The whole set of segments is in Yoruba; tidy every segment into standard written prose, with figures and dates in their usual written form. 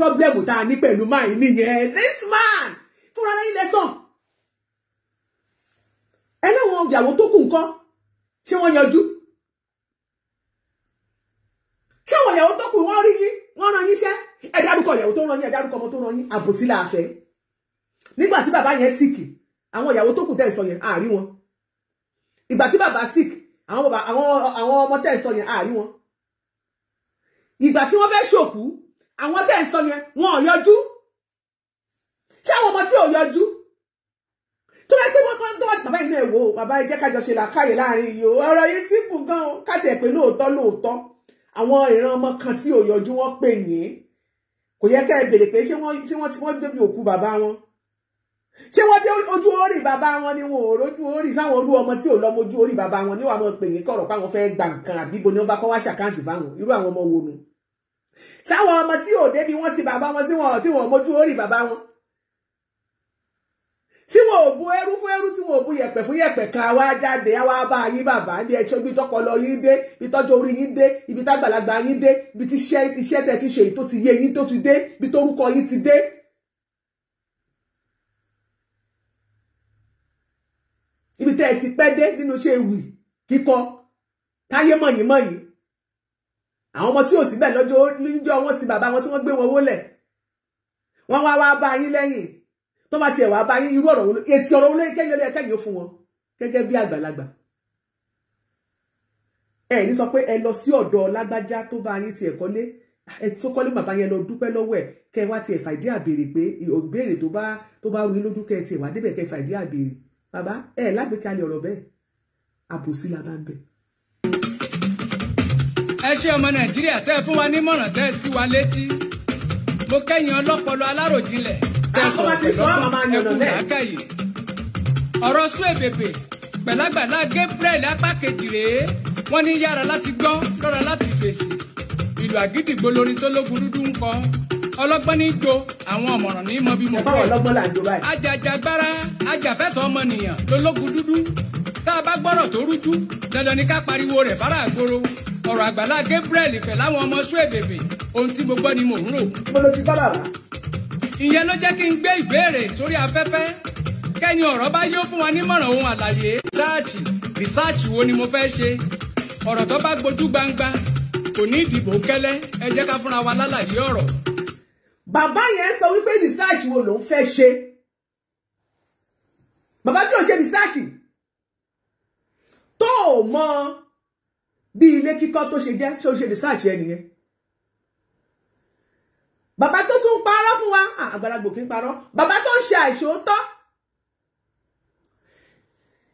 problem tá ní pẹ̀lú máa nìyẹn. This man fúnra lẹ́yìn lẹ́sàn. Ẹlẹ́wọ̀n ìyàwó tó kù ńkọ́ ṣé wọ́n yanjú? Ṣé àwọn ìyàwó tó kù wọ́n rí yín wọ́n rán yín ṣẹ́? Ẹ dárúkọ ìyàwó tó rán yín, ẹ dárúkọ ọmọ tó rán yín, àbòsí la fẹ́. Nígbà tí bàbá yẹn sick, àwọn ìyàwó tó kù tẹ́ sọ yẹn àárí wọn. Ìgbà tí bàbá sick, àwọn ọmọ tẹ́ sọ yẹn àárí wọn. Ìgbà tí wọ́n fẹ́ ṣòkú, àwọn tẹ́ sọ yẹn wọn ò yọjú. Ṣé àwọn ọmọ tí ò yọjú? Tó bá gbé wọn tó wá bàbá yìí náà wò, bàbá yìí jẹ́ ká jọ ṣe làákàyè láàrin yìí o. Ọ̀rọ̀ yìí simple gan o. Ká tiẹ̀ pé lóòótọ́. Àwọn ìran ọmọ kan tí ò yọjú wọ́n pè yín. Kò yẹ ká ẹ béèrè pé ṣé wọ́n débi òkú bàbá wọn. Ṣé wọ́n dé ojú orí bàbá wọn ni wọn ò rójú orí sáwọn olú ọmọ tí ò lọ mojú orí bàbá wọn ni wàá mọ̀ pè yín kọ̀rọ̀ páwọn fẹ́ gba nǹkan àbíbo ni wọ́n bá kọ́ wá ṣàkáǹtì fáwọn irú àwọn ọmọ wo nu. Sáwọn ọmọ tí ò débi wọ́n ti bàbá wọn tí wọ́n mojú orí bàbá wọn. Tí wọn ò bu ẹrú fún ẹrú, tí wọn ò bu yẹ̀pẹ̀ fún yẹ̀pẹ̀ kan wá jáde wá bá yín bàbá ní ẹ̀ṣọ́ ibi tọ́pọlọ yín dé, ibi tọ́jú orí yín dé, ibi tágbàlagbà yín dé, ibi tí iṣẹ́ tẹ́ ti ṣe èyí tó ti yé yín tó ti dé, ibi tórúkọ yín ti dé. Ibi tẹ́ ẹ ti pẹ́ dé nínú iṣẹ́ ìwì kíkọ táyé mọ̀yìn. Àwọn ọmọ tí ò síbẹ̀ lọ́jọ́ wọn ti bàbá wọn tí wọ́n gbé wọn wólẹ̀. Wọ́n wá bá yín lẹ́yìn. Tó bá tiẹ̀ wá bá yín irú ọ̀rọ̀ wo èsì ọ̀rọ̀ wo kẹ́yìn fún wọn gẹ́gẹ́ bí àgbàlagbà. Ẹ ní sọ pé ẹ lọ sí ọ̀dọ̀ lágbájá tó bá yín tiẹ̀ kọ́lé, ẹ tó kọ́lé bàbá yẹn lọ dúpẹ́ lọ́wọ́ ẹ̀ kẹ́ wá tiẹ̀ fàìdí àbèrè pé ìbéèrè tó bá rú yín lójú kẹ́ tiẹ̀ wá débẹ̀ kẹ́ fàìdí àbèrè. Bàbá ẹ lágbèkalẹ̀ ọ̀rọ̀ bẹ́ẹ̀ àbòsí la bá ń bẹ̀. Ẹ ṣé ọmọ Nàìjíríà tẹ́ fún wa nímọ̀ràn tẹ́ sí wa létí. Mo kẹ́yìn ọlọ́pọlọ aláròjinlẹ̀ ọ̀rọ̀ sún èbèbè pẹ̀lágbàlá Gabriel apá kejì rèé wọ́n ní yára láti gbọ́ lọ́ra láti fèsì ìlú àgídìgbò lórin tó lógun dúdú ń kọ ọlọ́gbọ́n ní jo àwọn ọ̀mọ̀ràn ní mọ bí mo fẹ́ ajàjàgbára ajàfẹ́tọ̀ ọmọnìyàn lólógun dúdú tá a bá gbọ́rọ̀ tó rújú dandan ní ká pariwo rẹ̀ fara àgbòrò ọ̀rọ̀ àgbàlá Gabriel pẹ̀láwọn ọmọ sún èbèbè ohun tí mo gbọ́ ni mò ń rò. Ìyẹn ló jẹ́ kí n gbé ìbéèrè sórí afẹ́fẹ́ kẹ́ni ọ̀rọ̀ bá yóò fún wa nímọ̀ràn ohun àlàyé rìsáàchì wo ni mo fẹ́ ṣe ọ̀rọ̀ tó bá gbojú gbangba kò ní ìdìbò kẹ́lẹ́ ẹ jẹ́ ká fúnra wa lálàyé ọ̀rọ̀. Bàbá yẹn sọ wípé rìsáàchì wo ló ń fẹ́ ṣe bàbá tí ò ṣe rìsáàchì tó mọ bí ilé kíkọ́ tó ṣe jẹ́ ṣé ó ṣe rìsáàchì ẹ nìyẹn. Bàbá tó tún parọ́ fún wa, àgbàlagbò kí ń parọ́. Bàbá tó ń ṣe àìṣòótọ́.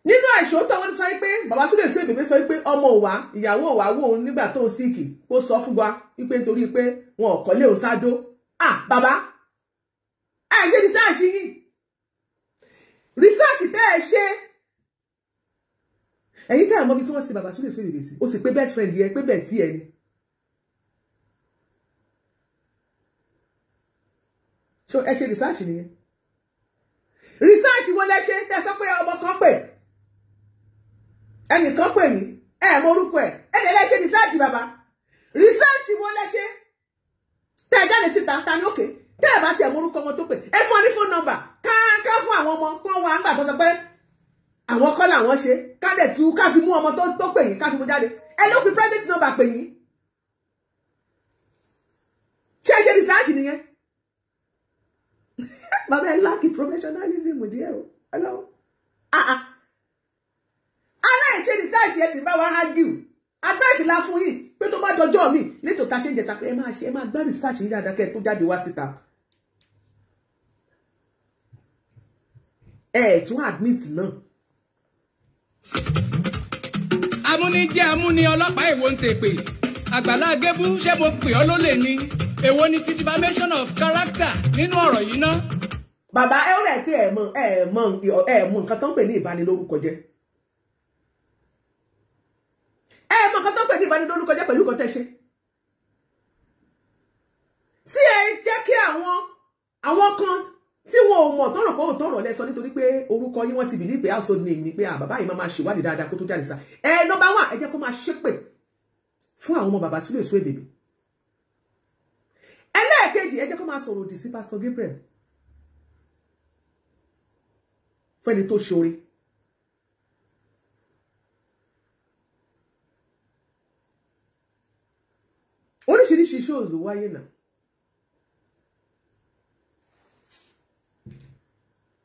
Nínú àìṣòótọ́ wọ́n ti sọ pé bàbá tún lè ṣe bèbè sọ pé ọmọ òwà, ìyàwó òwà wò ó nígbà tó ń síkì, ó sọ fún wa wípé nítorí pé wọn ò kọ́lé òun sádó. Bàbá, ẹ ṣe research yìí. Research tẹ́ ẹ ṣe. Ẹ̀yin tẹ́ ẹ mọ̀ bí wọ́n ṣe bàbá tún lè ṣe bèbè sí. Ó sì pé best friend yẹ pé bẹ́ẹ̀ sí ẹni. So ẹ ṣe research nìyẹn. Research wo lẹ ṣe tẹ́ sọ pé ọmọ kan pè. Ẹnìkan pè mí, ẹ mọ orúkọ ẹ̀. Ẹ lè ṣe research bàbá. Research wo lẹ ṣe? Tẹ́ jáde síta ta ní òkè. Tẹ́ ẹ bá ti ẹ mọ orúkọ ọmọ tó pè. Ẹ fún ọ ní phone number. Ká fún àwọn ọmọ kan wá ńgbà tó sọ pé àwọn kọ́ làwọn ṣe. Ká dẹ̀ tú ká fi mú ọmọ tó pè yín ká fi mú jáde. Ẹ ló fi private number pè yín. Ṣé research nìyẹn? Bàbá ẹ láàkì professionalism díẹ̀ o. Hello. Aláìṣe research yẹn sì bá wa argue. Advice la fún yín pé tó bá dọjọ́ mi létò ta ṣe ń jẹta pé ẹ máa gbá research yín dáadáa kẹ́ tó jáde wá síta. Ẹ tún admit náà. Amúnijẹ́ amúni ọlọ́pàá èwo ń tèpè. Àgbàlá Gébú ṣé mo pè ọ́ lólè ni? Èwo ni ti defamation of character nínú ọ̀rọ̀ yìí ná? Bàbá ẹ ó rẹ̀ pé ẹ mọ̀ nǹkan tó ń pè ní ìbanilórúkọ jẹ́. Ẹ mọ̀ nǹkan tó ń pè ní ìbanilórúkọ jẹ́ pẹ̀lú nǹkan tẹ́ ṣe. Tí ẹ jẹ́ kí àwọn kan tí wọn ò mọ̀ tọ́rọ̀ pé ò tọ́rọ̀ lẹ́sọ nítorí pé orúkọ yín wọ́n ti bìlí pé household name ni pé bàbá yìí máa ṣèwádìí dáadáa kó tó jáde sá. Number 1 ẹ jẹ́ kó máa ṣépè fún àwọn ọmọ bàbá tí lè sún èbèbè. Ẹlẹ́ẹ̀kejì méjèèjì ẹ jẹ́ kó máa sọ̀rọ̀ òdì sí Pastor Gabriel fún ẹni tó ṣoore. Oríṣiríṣi shows ló wáyé náà.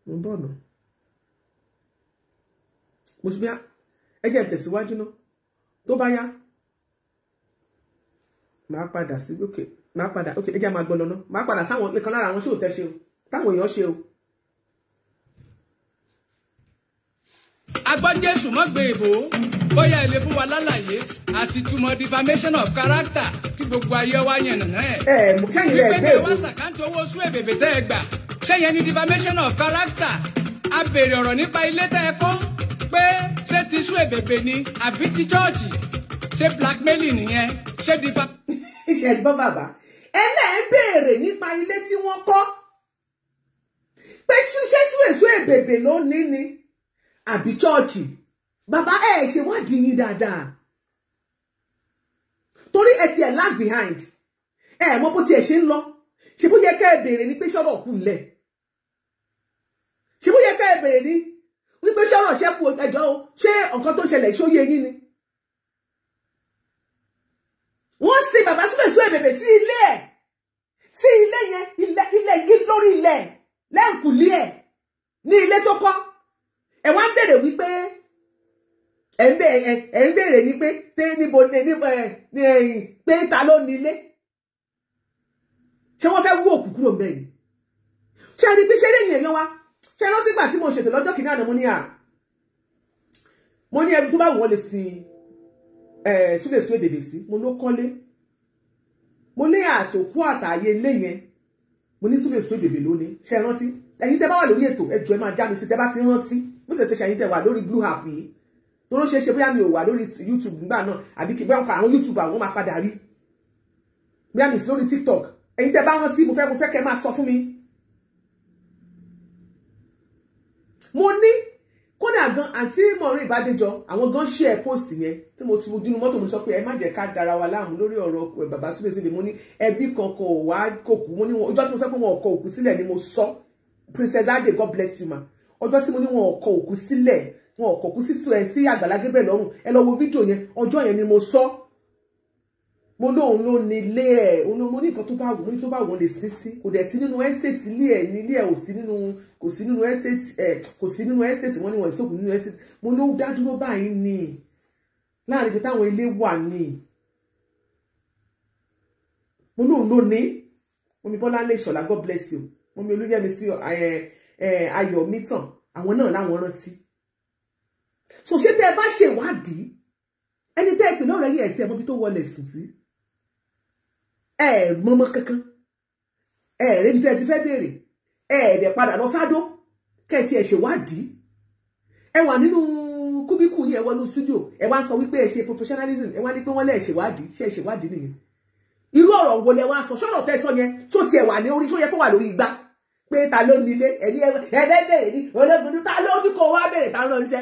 Mo ń bọ̀ náà. Mo ṣe bí ẹ jẹ́ tẹ̀síwájú náà. Tó bá yá, máa padà sí òkè. Máa padà òkè ẹ jẹ́ máa gbọ́ lọ náà. Máa padà sáwọn nìkan lára àwọn show tẹ́ ṣe o. Táwọn èèyàn ṣe o. Agbọ́ Jésù mọ́ gbé ìbò bóyá ilé fún wa lálàyé àti túmọ̀ defamation of character tí gbogbo ayé wa yẹn nàná ẹ̀. Mo kẹ́yìn rẹ̀ gbé ìbò. Wípé wá sàkántì owó sún èbèbè tẹ́ ẹ gbà. Ṣé yẹn ni defamation of character? A béèrè ọ̀rọ̀ nípa ilé tẹ́ ẹ kọ́ pé ṣé ti sún èbèbè ni àbí ti chọ́ọ̀chì? Ṣé blackmailing nìyẹn? Ṣé difa. Ṣé gbọ́ bàbá? Ẹ náà ń béèrè nípa ilé tí wọ́n kọ́. Pé ṣé sún èbèbè ló ní ni àbí chọ́ọ̀chì? Bàbá ẹ ṣe wádìí yín dáadáa. Torí ẹ ti ẹ̀ lag behind. Ẹ mọ̀ bó ti ẹ̀ ṣe ń lọ. Ṣé bó yẹ ká ẹ béèrè ní pé ṣọ́rọ̀ kù lẹ̀? Ṣé bó yẹ ká ẹ béèrè ní wípé ṣọ́rọ̀ ṣẹ́kù ẹjọ́ o? Ṣé nǹkan tó ṣẹlẹ̀ ṣó yé yín ni? Wọ́n sin bàbá Súlè Èbèbè sí ilé ẹ̀. Sí ilé yẹn, ilé lórí ilẹ̀ lẹ́ǹkùlé ẹ̀ ní ilé tó kọ́. Ẹ wá ń béèrè wípé ẹ ń béèrè ní pé níbo pé ta ló ní ilé. Ṣé wọ́n fẹ́ wú òkú kúrò ńbẹ̀ ni? Ṣé rí pé ṣé lẹ́yìn èèyàn wa? Ṣé rántí gbà tí mo ṣètò lọ́jọ́ kìíní àná mo ní ẹbí tó bá wọ́n lè sin Súlè Èbèbè sí. Mo ló kọ́lé. Mo lé àtòkú àtàyè ilé yẹn. Mo ní Súlè Èbèbè lónìí. Ṣé rántí? Ẹ̀yin tẹ́ bá wà lórí ètò ẹjọ́ ẹ máa já mi sí tẹ́ bá ti rántí. Bó ṣe ṣe ẹ̀yin tẹ́ wà lórí Blue App yìí. Tó ló ṣe bóyá mi ò wà lórí YouTube nígbà náà àbí kí bóyá àwọn YouTube àwọn máa padà rí. Bóyá mi sí lórí TikTok. Ẹ̀yin tẹ́ bá rántí mo fẹ́ kẹ́ máa sọ fún mi. Mo ní kódà gan àǹtí Maureen Bádéjọ àwọn gan share post yẹn tí mo tún dínú mọ́tò mo sọ pé ẹ má jẹ́ ká dára wa láàmú lórí ọ̀rọ̀ bàbá Súlè Èbèbè. Mo ní ẹbí kankan ò wá kòkú. Mo ní wọn ọjọ́ tí mo fẹ́ pé wọn ò kọ òkú sílẹ̀ ni mo sọ. Princess Ade, God bless you ma. Ọjọ́ tí mo ní wọn ò kọ òkú sílẹ̀, wọn ò kọ òkú sí Àgbàlá Gabriel lọ́rùn. Ẹ lọ wo fídíò yẹn, ọjọ́ yẹn ni mo sọ. Mo lóun ló ní ilé ẹ̀, mo ní nǹkan tó bá wù, mo ní tó bá wù lè sí. Kò dẹ̀ sí nínú estate ilé ẹ̀, ní ilé ẹ̀ ò sí nínú, kò sí nínú estate kò sí nínú estate wọ́n ní wọ́n ìsòkù nínú estate. Mo ló dá dúró báyìí ni. Láàrin ibi táwọn ilé wà ni. Mo lóun ló ní. Mo mi Bọ́láńlé Ìṣọ̀lá, God bless you. Mo mi Olúyẹmísí Ayọ̀ Mítàn, àwọn náà láwọn rántí. So ṣé tẹ́ bá ṣe ìwádìí ẹni tẹ́ ìpínlẹ̀ ọ̀rẹ́ yẹn tí ẹ mọ̀ bí tó wọlé sùn sí. Mọ́mọ́ kankan. Rébi tẹ́ ti fẹ́ béèrè. Dẹ̀ padà lọ sádó. Kẹ́ ti ẹ ṣe ìwádìí. Ẹ wà nínú kúbíkù yẹn wọnú studio. Ẹ wá sọ wípé ẹ ṣe professionalism. Ẹ wá ní pé wọ́n lè ṣe ìwádìí. Ṣé ẹ ṣe ìwádìí nìyẹn? Irú ọ̀rọ̀ wo lẹ wá sọ? Ṣọ́rọ̀ tẹ́ sọ yẹn tó ti ẹ̀ wà ní orí tó yẹ kó wà lórí igbá. Pé ta ló nílé ẹni ẹgbẹ́ ní ológun ta ló ní kó wá bẹ̀rẹ̀ ta ló ń ṣe.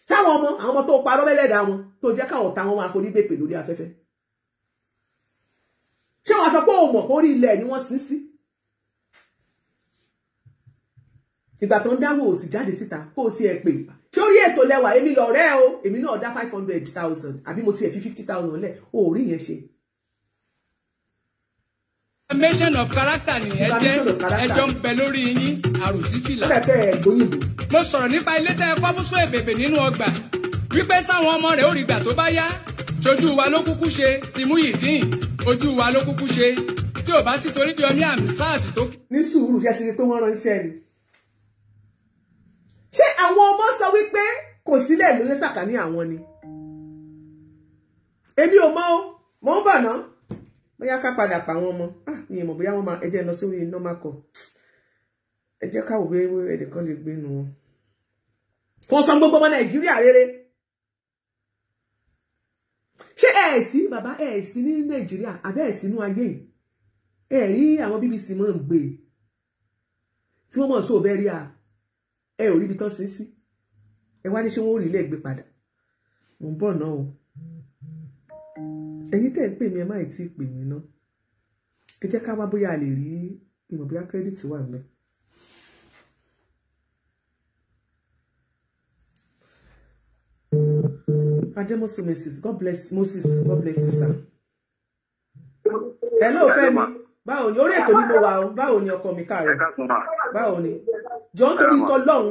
Táwọn àwọn ọmọ tó parọ́ mẹ́lẹ́dà wọn tó jẹ́ káwọn ta wọn máa forí gbèpè lórí afẹ́fẹ́. Ṣé wọ́n sọ pé o mọ̀ orí ilẹ̀ ni wọ́n sin sí? Ìgbà tó ń dáwọ́ òsì jáde síta kó o tiẹ̀ pè. Ṣé orí ètò lẹ́wà èmi lọ rẹ́ o èmi náà dá 500,000 àbí mo tiẹ̀ fi 50,000 lẹ̀ o ò rí yẹn ṣe. Defamation of character ni ẹ jẹ́ ẹjọ́ ń bẹ lórí yín àròsí fìlà. Mo sọ̀rọ̀ nípa ilé tẹ́ ẹ kọ́ fún Súlè Èbèbè nínú ọgbà wípé sáwọn ọmọ rẹ̀ ò rí gbà tó bá yá tójú wa ló kúkú ṣe ti mú ìdín ojú wa ló kúkú ṣe tí ò bá sì torí di ọmí àmì sáàtì tó. Ní sùúrù ṣe ti rí pé wọ́n rán iṣẹ́ ni. Ṣé àwọn ọmọ sọ wípé kò sílẹ̀ lóye sàkání àwọn ni? Èmi ò mọ̀ o, mò ń bọ̀ náà. Bóyá ká padà pa àwọn ọmọ. Mi ò mọ̀ bóyá wọ́n máa ẹ jẹ́ lọ sórí normal call. Ẹ jẹ́ ká wò pé ẹnìkan lè gbé nu wọn. Wọ́n san gbogbo ọmọ Nàìjíríà rere. Ṣé ẹ sí bàbá ẹ sí ní Nàìjíríà àbí ẹ sí inú ayé yìí? Ẹ rí àwọn BBC mọ̀ ń gbé. Tí wọ́n mọ̀ sóò bẹ́ẹ̀ rí ẹ ò rí ibi tán sí sí. Ẹ wá ní ṣé wọ́n ò rí ilé gbé padà. Mo ń bọ̀ náà o. Ẹ̀yin tẹ́ ń pè mí ẹ má ì tí ì pè mí ná. ẹ jẹ́ ká wá bóyá a lè rí ìmọ̀ bóyá credit wà ńbẹ̀. Ademosu Mrs. God bless Moses. God bless you, sir. Hello, Fẹ́mi. Báwo ni orí ètò ni mo wà o? Báwo ni ọkọ mi káàárọ̀? Báwo ni? Jọ̀ọ́ nítorí t'Ọlọ́run,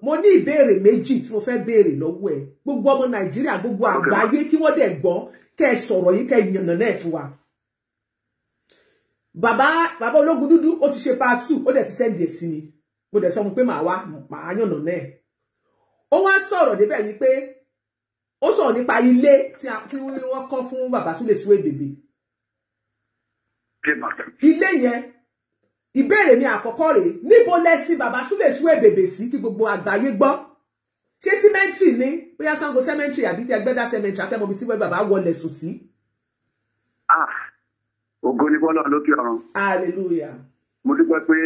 mo ní ìbéèrè méjì tí mo fẹ́ béèrè lọ́wọ́ ẹ. Gbogbo ọmọ Nàìjíríà, gbogbo àgbáyé kí wọ́n dẹ̀ gbọ́ kẹ́ ẹ sọ̀rọ̀ yìí kẹ́ ẹ yànnà náà fún wa. Bàbá ológun dúdú ó ti ṣe part 2, ó dẹ̀ ti send ẹ̀ sí mi. Mo dẹ̀ sọ fún pé màá yànnà náà. Ó wá sọ̀rọ̀ débẹ̀ ni pé ó sọ̀rọ̀ nípa ilé tí wọ́n kọ́ fún bàbá Sule Suebebe. Ilé yẹn, ìbéèrè mi àkọ́kọ́ rèé, níbo lẹ sí bàbá Sule Suebebe sí kí gbogbo àgbáyé gbọ́? Ṣé cemetery ni? Bóyá Sango cemetery àbí tí Ẹgbẹ́dá cemetery afẹ́mọ́ bí tí wọ́n bàbá wọlé sùn sí? Ògo ni fọ́lọ́run lókè ọ̀run. Hallelujah. Mo dúpẹ́ pé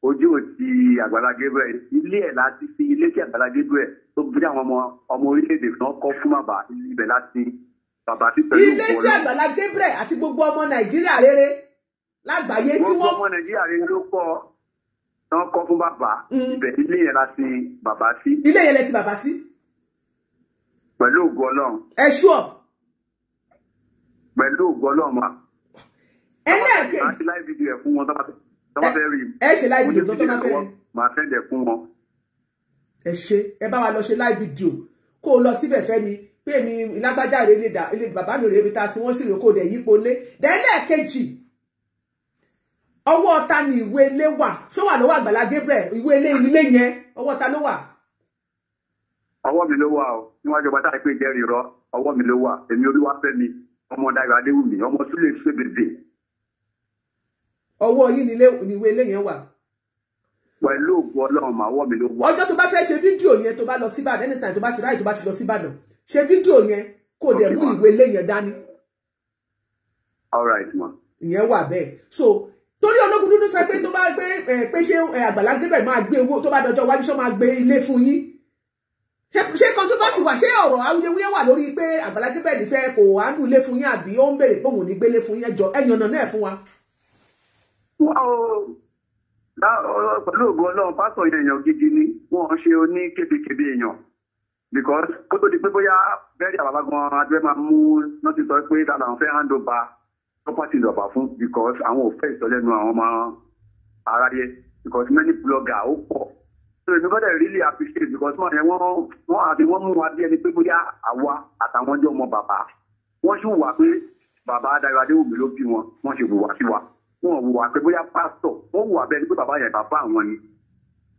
ojú òtí Àgbàlá Gabriel, ilé ẹ̀ láti sí ilé tí Àgbàlá Gabriel tó bí àwọn ọmọ orílẹ̀-èdè náà kọ́ fún bàbá ibẹ̀ láti bàbá sí pẹ̀lú ilé tí Àgbàlá Gabriel àti gbogbo ọmọ Nàìjíríà rere lágbàáyé tí wọ́n. gbogbo ọmọ Nàìjíríà rere ló kọ́ fún bàbá ibẹ̀ ilé yẹn láti bàbá sí. Ilé yẹn lẹ ti bàbá sí. Pẹ̀lú ògo Ọlọ́run. Ẹ ṣúọ̀. Pẹ̀lú ògo Ọlọ́run ma. Ẹlẹ́ẹ̀kejì. Máa ṣe live video ẹ̀ fún wọn tó bá fẹ́ rí. Ẹ ṣe live video tó bá fẹ́ rí. Máa send ẹ̀ fún wọn. Ẹ ṣe, ẹ bá wa lọ ṣe live video kó o lọ síbẹ̀ fẹ́ mi pé mi lágbájá rẹ̀ ilé bàbá mi rẹ̀ ibi ta sí wọ́n sì rè kó dẹ̀ yípo lé. Ẹlẹ́ẹ̀kejì, ọwọ́ ta ni ìwé ilé wà? Ṣó wà lọ́wọ́ Àgbàlá Gabriel? Ìwé ilé yẹn ọwọ́ ta ló wà? Ọwọ́ mi ló wà o. Níwájú ọba tá a pè jẹ́rìí rọ, ọwọ́ mi ló wà. Èmi Olúwafẹ́mi, ọmọ Dayọ̀ Adéwùmí, ọmọ Sule Suebebe. Ọwọ́ yín ni ìwé ilé yẹn wà. Pẹ̀lú ògo Ọlọ́run mà ọwọ́ mi ló wà. Ọjọ́ tó bá fẹ́ ṣe fídíò yẹn tó bá lọ sí Ìbàdàn, anytime tó bá ti ráyè tó bá ti lọ sí Ìbàdàn, ṣe fídíò yẹn kó dẹ̀ mú ìwé ilé yẹn dání. All right ma. Ìyẹn wà bẹ́ẹ̀. So torí ológun dúdú sọ pé tó bá gbé pé ṣé Àgbàlá Gabriel máa gbé owó tó bá dọjọ́ iwájú ṣó máa gbé ilé fún yín. Ṣé controversy wà, ṣé ọ̀rọ̀ awuyewuye wà lórí pé Àgbàlá Gabriel fẹ́ kò handle ilé fún yín àbí ó ń béèrè pé òun ò ní gbélé fún yín? Ẹjọ́ ẹ̀yànnà náà fún wa. Pẹ̀lú ògo Ọlọ́run pásọ̀ èèyàn gidi ni wọ́n ṣe oní kébékébé èèyàn because kó tó di pé bóyá bẹ́ẹ̀rì àbábá gan adúlẹ̀ máa mú náà ti sọ pé tàbí àwọn fẹ́ hand over property lọ́ba fún because àwọn ò fẹ́ ìsọlẹ́nu àwọn ọmọ aráyé because many blogger ó pọ̀ so èmi gbọ́dọ̀ really appreciate because wọ́n mú wa bí ẹni pé bóyá àwa àtàwọn jẹ́ ọmọ bàbá wọ́n sì wà pé bàbá Dayọ̀ Adéwùmí ló bí wọn wọ́n sì wùwà sí wa wọ́n wùwà pé bóyá pásítọ̀ wọ́n wùwà bẹ́ẹ̀ ni pé bàbá yẹn bàbá àwọn ni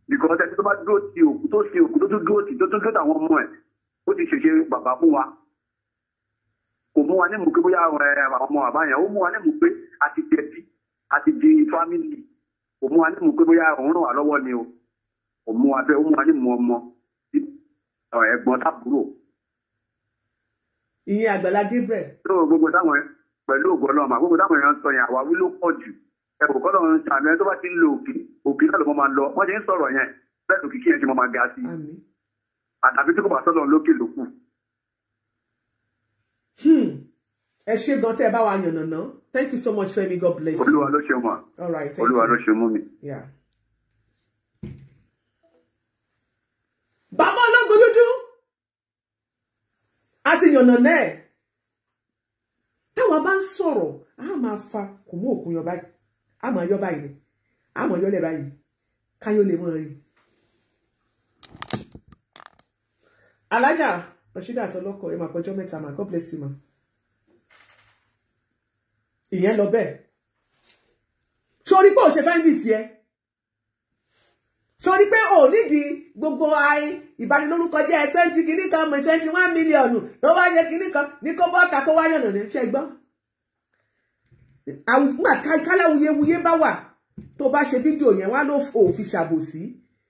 because ẹni tó bá dúró ti òkú tó ṣe òkú tó tún dúró ti tó tún dúró àwọn ọmọ ẹ̀ ó ti ṣèṣe bàbá fún wa kò mú wa ní mú pé bóyá àwọn ọmọ bàbá yẹn ó mú wa ní mú pé a ti jẹbi a ti di fámìlì kò mú wa ní mú pé bóyá òun ràn wá lọ́wọ́ ni o kò mú wa bẹ́ẹ̀ ó mú wa ní mú ọmọ ẹ̀gbọ́n tábúrò. Ìyẹn Àgbàlá Gabriel. tó gbogbo táwọn pẹ̀lú ògo Ọlọ́run gbogbo táwọn èèyàn sọ yẹn àwa wí ló pọ̀ jù ẹ̀rù kọ́lọ̀ ń sàmì ẹni tó bá ti ń lo òkè náà ló mọ́ máa lọ wọ́n ti ń sọ̀rọ̀ yẹn bẹ́ẹ̀ lòkìkí yẹn ti mọ́ máa ga sí àtàbí tí kò bá sọ́lọ̀ lókè lókù. Ẹ ṣé gan tẹ́ ẹ bá wa yànnàná. Thank you so much Fẹ́mi, God bless you. Olúwa ló ṣe mọ̀. All right, Olúwa ló ṣe mú mi. Yeah. Bàbá ológun dúdú àti yànnàná ẹ̀ táwọn bá ń sọ̀rọ̀ a máa fa kò mú òkun yọ báyìí a máa yọ báyìí ni a máa yọlẹ̀ báyìí káyọ̀ lè mọ̀ rí. Alájà Rashida àtọlọ́kọ̀ ẹ máa pẹ́jọ́ mẹ́ta ma, God bless you ma. Ìyẹn lọ bẹ́ẹ̀ sórí pé ò ṣe fáńdìsì ẹ sórí pé ò nídìí gbogbo ìbanilórúkọ jẹ́ 20 kìíní kan mọ̀ 21 mílíọ̀nù tó wá yẹ kìíní kan ní kó bọ́ọ̀ta kó wá yànnà ní ṣe gbọ́. Nígbà tí káláwuyewuye bá wà tó bá ṣe fídíò yẹn wá ló fi ṣàbòsí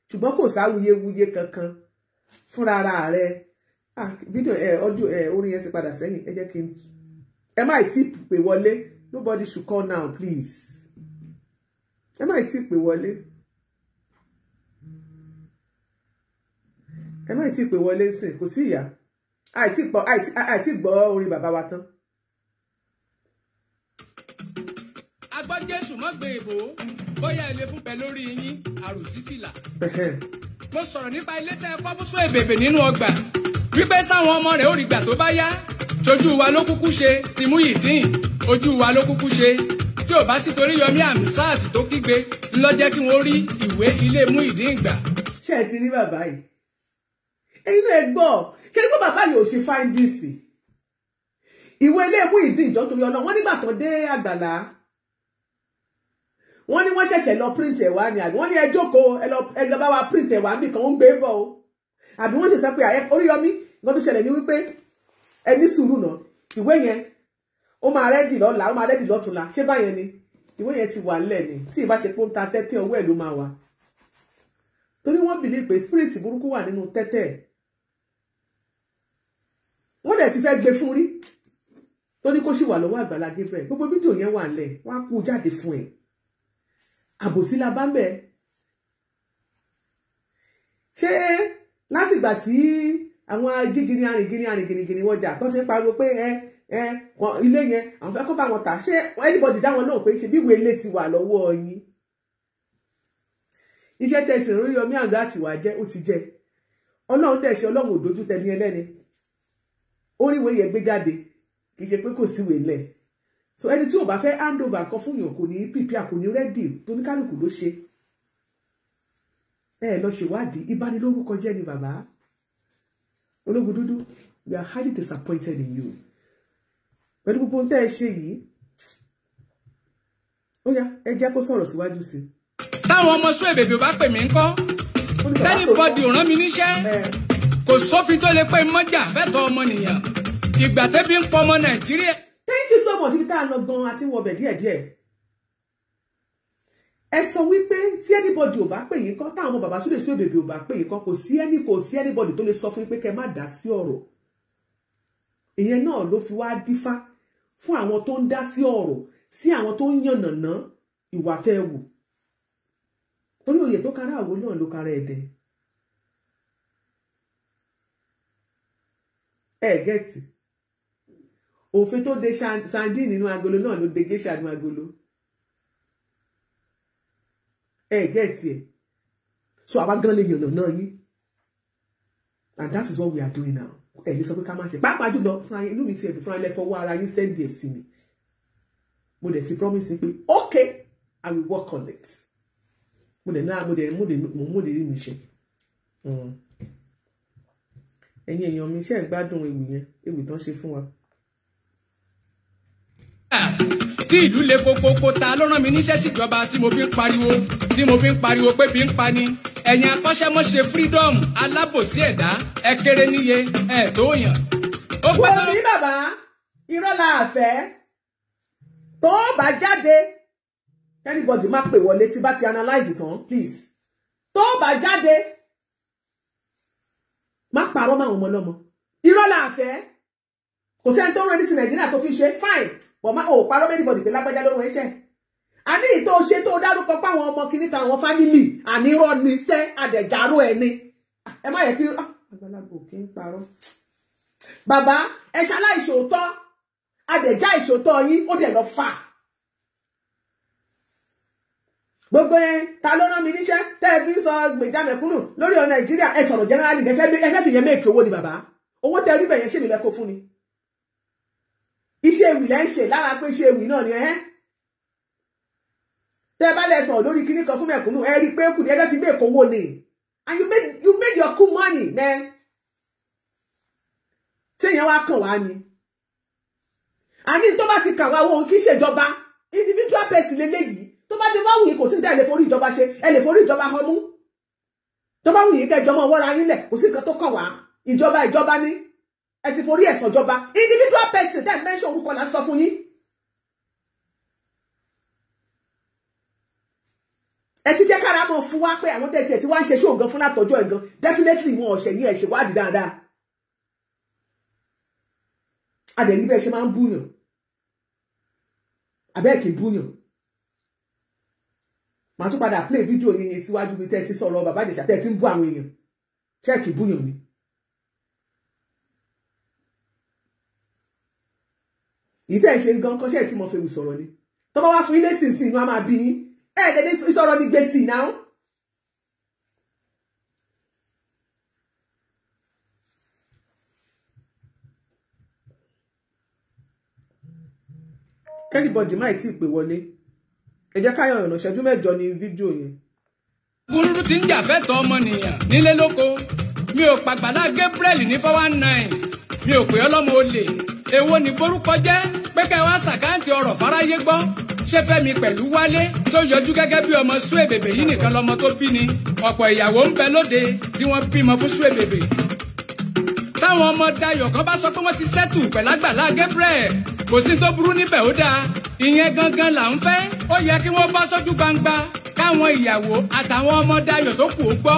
ṣùgbọ́n kò sáwuyewuye kankan fúnra ara rẹ̀. Fídíò ọdún orin yẹn ti padà sẹ́yìn ẹ jẹ́ kí n ẹ má tí pè wọlé. Nobody should call now please. Ẹ má tí pè wọlé. Ẹ má tí pè wọlé sí kò sí ìyá àìtí gbọ́ orin bàbá wa tán. gbọ́ Jésù mọ́ gbé ìbò bóyá ilé fún pẹ̀ lórí yín àròsí fìlà. Mo sọ̀rọ̀ nípa ilé tẹ́ ẹ kọ́ fún Suwe Bebe nínú ọgbà wípé sáwọn ọmọ rẹ̀ ó rí gbà tó bá yá tójú wa ló kúkú ṣe ti Muyideen ojú wa ló kúkú ṣe tí ò bá sì torí Yomi Amsat tó kígbe ńlọ jẹ́ kí wọ́n rí ìwé ilé Muyideen gbà. Ṣé ẹ ti rí bàbá yìí? Ẹ̀yin náà ẹ gbọ́ ṣé ní pé bàbá yìí ò ṣe fáìndìsì ìwé ilé Muyideen ìjọ torí ọ̀nà wọ́n nígbà tó dé àgbàlá wọ́n ní wọ́n ṣẹ̀ṣẹ̀ lọ print ẹ̀ wá ni àbí wọ́n ní ẹ jókòó ẹ lọ bá wa print ẹ̀ wá níbi kan ń gbé bọ̀ o àbí wọ́n ṣe sọ pé Oríyọmí nǹkan tó ṣẹlẹ̀ ní wípé ẹ ní sùúrù náà ìwé yẹn ó máa rẹ́dì lọ́la ó máa rẹ́dì lọ́tùnla ṣé báyẹn ni ìwé yẹn ti wà nílẹ̀ ni tí ìbá ṣe pé ó ń ta tẹ́tẹ́ ọwọ́ ẹ̀ ló máa wà torí wọ́n believe pé spirit burúkú wà nínú tẹ́tẹ́ wọ́n dẹ̀ ti fẹ́ gbé fún rí tó ní kó sì wà lọ́wọ́ Àgbàlá Gabriel gbogbo fídíò yẹn wà nílẹ̀ wọ́n á kú jáde fún ẹ̀ àbòsí la bá ń bẹ̀ ṣé lásìgbà tí àwọn ajígini arìngini wọ́n jà tó ti ń pariwo pé ilé yẹn àwọn fẹ́ kó bá wọn tà ṣé anybody dá wọn náà pé ṣe bí ìwé ilé ti wà lọ́wọ́ yín iṣẹ́ tẹ̀sìn orí Yomi Amsat wà jẹ́ ó ti jẹ́ ọlọ́run dẹ̀ ṣe ọlọ́run òdójú tẹni ẹlẹ́ni ó rí ìwé yẹn gbé jáde kì í ṣe pé kò síwèé lẹ̀ so ẹni tí ò bá fẹ́ hand over kan fún yàn kò ní prepare kò ní ready tó ní kálukú ló ṣe lọ ṣèwádìí ìbanilórúkọ jẹ́ ni bàbá ológun dúdú we are highly disappointed in you pẹ̀lú gbogbo ohun tẹ́ ẹ ṣe yìí ó yá ẹ jẹ́ kó sọ̀rọ̀ síwájú sí i. táwọn ọmọ Suwe Bebe bá pè mí ńkọ́ tẹ́nibọ́dì ò rán mi níṣẹ́ kò sófin tó lè pé mọ́jà fẹ́tọ̀ ọmọnìyàn ìgbà tẹ́bí ń pọ̀ ọmọ Nàìjíríà. Thank you so much ibi tá a lọ gan àti wọbẹ̀ díẹ̀díẹ̀ ẹ sọ wípé tí anybody ò bá pè yín kọ́ táwọn ọmọ bàbá Suwe Bebe ò bá pè yín kọ́ kò sí anybody tó lè sọ fún yín pé kẹ́ má dá sí ọ̀rọ̀ ìyẹn náà ló fi wá dífá fún àwọn tó ń dá sí ọ̀rọ̀ sí àwọn tó ń yànnàná ìwà tẹ́ ẹ wù torí òye tó kára àwo náà ló kára ẹ̀dẹ̀ gẹ́tì òfin tó de sandin nínú agolo náà ló de geisha nínú agolo gẹ́tì ẹ̀ so àwa gan lè yànnàná yín and that is what we are doing now ẹ̀lẹ́ sọ pé ká má ṣe pàápàá jùlọ fúnra inú mi ti ẹ̀dùn fúnra ilẹ̀ fọwọ́ ara yín sẹ́ndì ẹ̀ sí mi mo dẹ̀ ti promise pé okay I will work on it mo dẹ̀ rí mi ṣe ẹ̀yin èèyàn mi ṣe ń gbádùn ewì tán ṣe fún wa. tí ìlú le kókókó ta ló rán mi níṣẹ́ síjọba tí mo fi ń pariwo pé bí ń pa ni ẹ̀yin akọ́ṣẹ́mọṣẹ́ freedom alábòsí ẹ̀dá ẹ kéré níye ẹ̀ tó yàn. wọ́n ní bàbá irọ́ la àfẹ́ tó bá jáde anybody má pè wọlé tí bá ti analyze tán please tó bá jáde má parọ́ máa ọmọ lọ́mọ irọ́ la àfẹ́ kò sẹ́ni tó rán ẹni ti Nàìjíríà tó fi ṣe fine but má ò parọ́ anybody pé lágbájá ló rán ẹṣẹ́ àní ìtò ṣe tó dárúkọ páwọn ọmọ kìíní ta àwọn fámìlì ànírọ́ ni sẹ́ àdẹ̀járó ẹni ẹ má yẹ kí àgbàlagbò kí ń parọ́ bàbá ẹ ṣaláìṣòótọ́ àdẹ̀já ìṣòótọ́ yín ó dẹ̀ lọ fà gbogbo ta ló rán mi níṣẹ́ tẹ́ ẹ fi ń sọ gbèjà mẹ̀kúnnù lórí ọ̀nà Nàìjíríà ẹ sọ̀rọ̀ generally ẹ fẹ́ fi yẹn méèkì owó ni bàbá owó tẹ rí bẹ̀yẹn ṣèmi lẹ́kọ̀ọ́ fún ni iṣẹ́ ewì lẹ́ ń ṣe lára pé iṣẹ́ ewì náà ni tẹ́ bá lẹ sọ lórí kíní kan fún mẹ̀kúnnù ẹ rí pé kù ní ẹ fẹ́ fi méèkì owó ni and you made your cool money man ṣé yẹn wá kàn wá ni àní tó bá ti kàn wá wọn kì í ṣèjọba individual person lélẹ́yìí tó bá dé bá wù yín kò sí ní ẹ lè forí ìjọba ṣe ẹ lè forí ìjọba họmú tó bá wù yín kẹjọ mọ wọ́ra yín lẹ̀ kò sí nǹkan tó kàn wá ìjọba ní ẹ ti forí ẹ̀sán ìjọba individual person tẹ́ mention orúkọ là ń sọ fún yín ẹ ti jẹ́ kára mọ̀ fún wa pé àwọn tẹ̀tì ẹ̀ tí wá ń ṣe ṣóògùn fún látọjọ́ ẹ̀gan definitely wọn ọ̀ṣẹ̀ yín ẹ̀ ṣe wádìí dáadáa adẹ̀rí bẹ́ẹ̀ ṣe máa ń búyàn abẹ́ẹ̀kì búyàn màá tún padà play fídíò yẹn síwájú bí tẹ́ ti sọ̀rọ̀ bàbá Ìjẹ̀ṣà tẹ́ ti ń bú àwọn èèyàn ṣẹ́ẹ̀kì búyàn ni ìtẹ́ ìṣe gan kọ́ṣẹ́ tí mo fẹ́ wù sọ̀rọ̀ ni tó bá wá fún ilé sínsìn inú a máa bí yín dédé ìsọ̀rọ̀ ní gbèsè náà. kẹ́nìbọ̀dì máì tí ì pè wọlé ẹ jẹ́ ká yàn ìṣẹ́jú mẹ́jọ ní fídíò yẹn. Gúrúrú ti ń jà fẹ́tọ̀ ọmọnìyàn nílé lóko mi ò pàgbàlá Gabriel ní 419 mi ò pè ọ́ lọ́mọ olè èwo ní forúkọ jẹ́ pé kẹ́ wá sàkáǹtì ọ̀rọ̀ fáráyé gbọ́ ṣé Fẹ́mi pẹ̀lú Wálé tó yọjú gẹ́gẹ́ bí ọmọ Suebebe yìí nìkan lọmọ tó bí ni ọ̀pọ̀ ìyàwó ń bẹ lóde tí wọ́n bímọ fún Suebebe. táwọn ọmọ Dayọ̀ kan bá sọ pé wọ́n ti sẹ́tù pẹ̀lágbàlá Gabriel kò sí tó burú níbẹ̀ ó dáa ìyẹn gangan là ń fẹ́ ó yẹ kí wọ́n bá sójú gbangba káwọn ìyàwó àtàwọn ọmọ Dayọ̀ tó kù ó gbọ́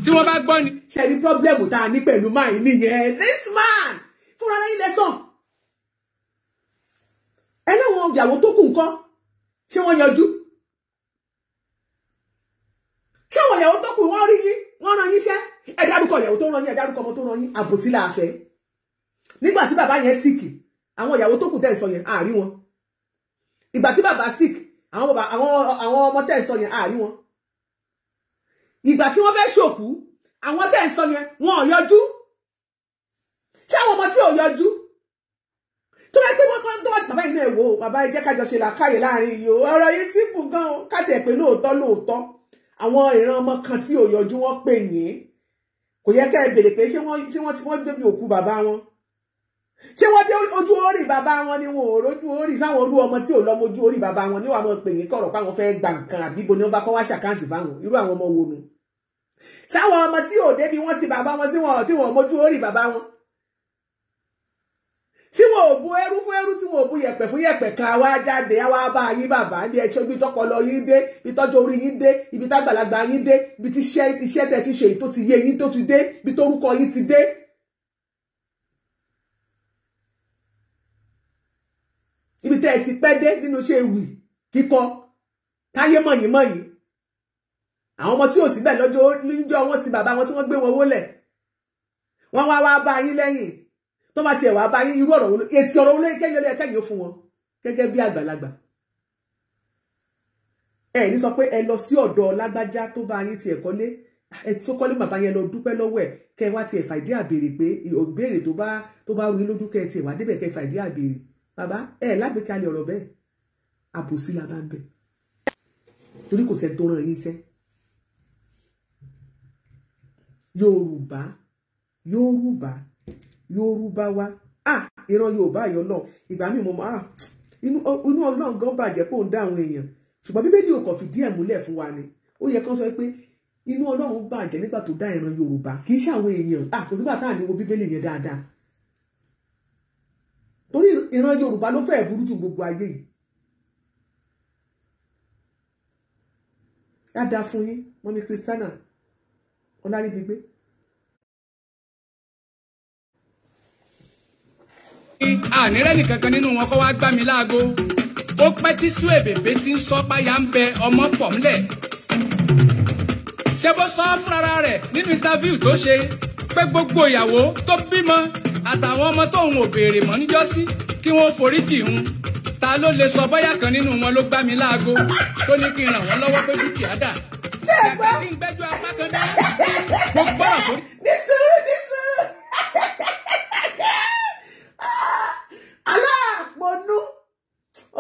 tí wọ́n bá gbọ́ ni. ṣe ní pọ́blẹ́mù tá a ní pẹ̀lú máa ń nìyẹn this man fúnra lẹ́yìn lẹ́sàn. ẹ láwọn ìyàwó tó kù ńkọ́ ṣé wọ́n yanjú? ṣé àwọn ìyàwó tó kù wọ́n rí yín wọ́n rán yín iṣẹ́ ẹ dárúkọ ìyàwó tó rán yín ẹ dárúkọ ọmọ tó rán yín àbòsí là á fẹ́. nígbà tí bàbá yẹn síkì àwọn ìyàwó tó kù tẹ́ ẹ̀ sọ yẹn àárí wọn. ìgbà tí bàbá sick àwọn ọmọ tẹ́ ẹ̀ sọ yẹn àárí wọn. ìgbà tí wọ́n fẹ́ ṣòkú àwọn tẹ́ ẹ̀ sọ yẹn wọn ò yọjú. ṣé àwọn ọmọ tí ò yọjú tó bá gbé wọn tó wà bàbá inú ẹ̀ wò bàbá ẹ jẹ́ kájọ ṣe làákàyè láàrin yìí o ọ̀rọ̀ yìí sípò gan káti ẹ̀ pé lóòótọ́ àwọn ìran ọmọ kan tí ò yọjú wọn pè yín kò yẹ ká ẹ bèrè pé ṣé wọ́n débi òkú bàbá wọn ṣé wọ́n dé ojú orí bàbá wọn ni wọn ò rójú orí sáwọn olú ọmọ tí ò lọ mojú orí bàbá wọn ní wàá mọ pè yín kọ̀rọ̀ páwọn fẹ́ẹ́ gba nǹkan àbíbo ni wọ́n bá kọ́ wá ṣàkáǹtì fáwọn irú àwọn ọmọ wo nu sáwọn ọmọ tí ò débi wọ́n ti bàbá wọn tí wọn mojú orí bàbá wọn tí wọn ò bu ẹrú fún ẹrú tí wọn ò bu yẹ̀pẹ̀ fún yẹ̀pẹ̀ ká wá jáde wá bá yín bàbá ní ẹ̀ṣọ́ ibi tọ́pọlọ yín dé ibi tọ́jú orí yín dé ibi tágbàlagbà yín dé ibi tí iṣẹ́ tẹ̀ ti ṣe tó ti yé yín tó ti dé ibi tórúkọ yín ti dé. ibi tẹ́ ẹ ti pẹ́ dé nínú iṣẹ́ ìwì kíkọ káyé mọ̀yìn àwọn ọmọ tí ò síbẹ̀ lọ́jọ́ wọn ti bàbá wọn tí wọ́n gbé wọn wólẹ̀ wọ́n wá bá yín lẹ́yìn tó bá tiẹ̀ wá bá yín irú ọ̀rọ̀ èsì ọ̀rọ̀ olóyè kẹ́yìn ó fún wọn gẹ́gẹ́ bí àgbàlagbà ẹ ní sọ pé ẹ lọ sí ọ̀dọ̀ lágbájá tó bá yín tiẹ̀ kọ́lé ẹ tó kọ́lé bàbá yẹn lọ dúpẹ́ lọ́wọ́ ẹ̀ kẹ́ wá tiẹ̀ fàìdí àbèrè pé ìbéèrè tó bá rú yín lójú kẹ́ tiẹ̀ wá débẹ̀ kẹ́ fàìdí àbèrè bàbá ẹ lágbèkalẹ̀ ọ̀rọ̀ bẹ́ẹ̀ àbòsí la bá ń bẹ̀ torí kò sẹ́ni tó rán yín iṣẹ́ Yorùbá wa ìran Yorùbá yọ náà ìgbà míì mo inú Ọlọ́run gan bàjẹ́ pé ó ń dá àwọn èèyàn ṣùgbọ́n Bíbélì ò kàn fìdí ẹ̀ múlẹ̀ fún wa ni ó yẹ kán sọ pé inú Ọlọ́run bàjẹ́ nígbà tó dá ìran Yorùbá kì í ṣàwọn èèyàn kò sígbà tá à ní wo Bíbélì yẹn dáadáa torí ìran Yorùbá ló fẹ́ẹ̀ burú jù gbogbo ayé yìí dáadáa fún yín mọ́mí Christiana Ọláríbigbé. ànírẹ́ nìkankan nínú wọn kọ́ wá gbá mi láago ó pẹ́ tí Suebebe ti ń sọ páyà ń bẹ ọmọ pọ̀ ńlẹ̀ ṣé bó sọ fúnra rẹ̀ nínú interview tó ṣe pé gbogbo ìyàwó tó bímọ àtàwọn ọmọ tóun ò béèrè mọ́ níjọ́sí kí wọ́n foríjì ń ta ló lè sọ bóyá kan nínú wọn ló gbá mi láago tó ní kí n ràn wọ́n lọ́wọ́ pé dúkìá dà kàkà kí n gbẹ́jọ́ apá kan dá gbogbo ọ̀rọ̀ sórí. nísìrò aláàpọ̀nú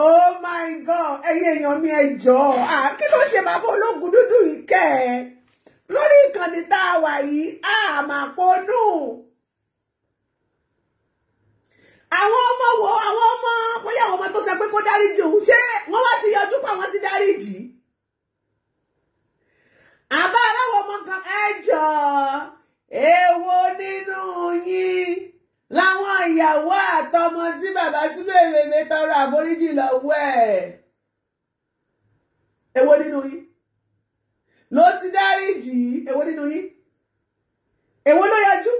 oh my god ẹ̀yin èèyàn mi ẹ jọ̀ọ́ kí ló ṣe bàbá ológun dúdú yìí kẹ́ ẹ lórí ìkànnì tá a wà yìí àmàpọ̀nú àwọn ọmọ bóyá àwọn ọmọ tó sọ pé kó dáríjì òun ṣé wọ́n wá ti yọjú pa wọ́n ti dáríjì àbá aláwọ̀ ọmọ kan ẹ jọ̀ọ́ èwo nínú yín láwọn ìyàwó àtọmọ tí bàbá Suebebe tọrọ àforíjì lọ́wọ́ ẹ̀ èwo nínú yín ló ti dáríjì èwo nínú yín èwo ló yọjú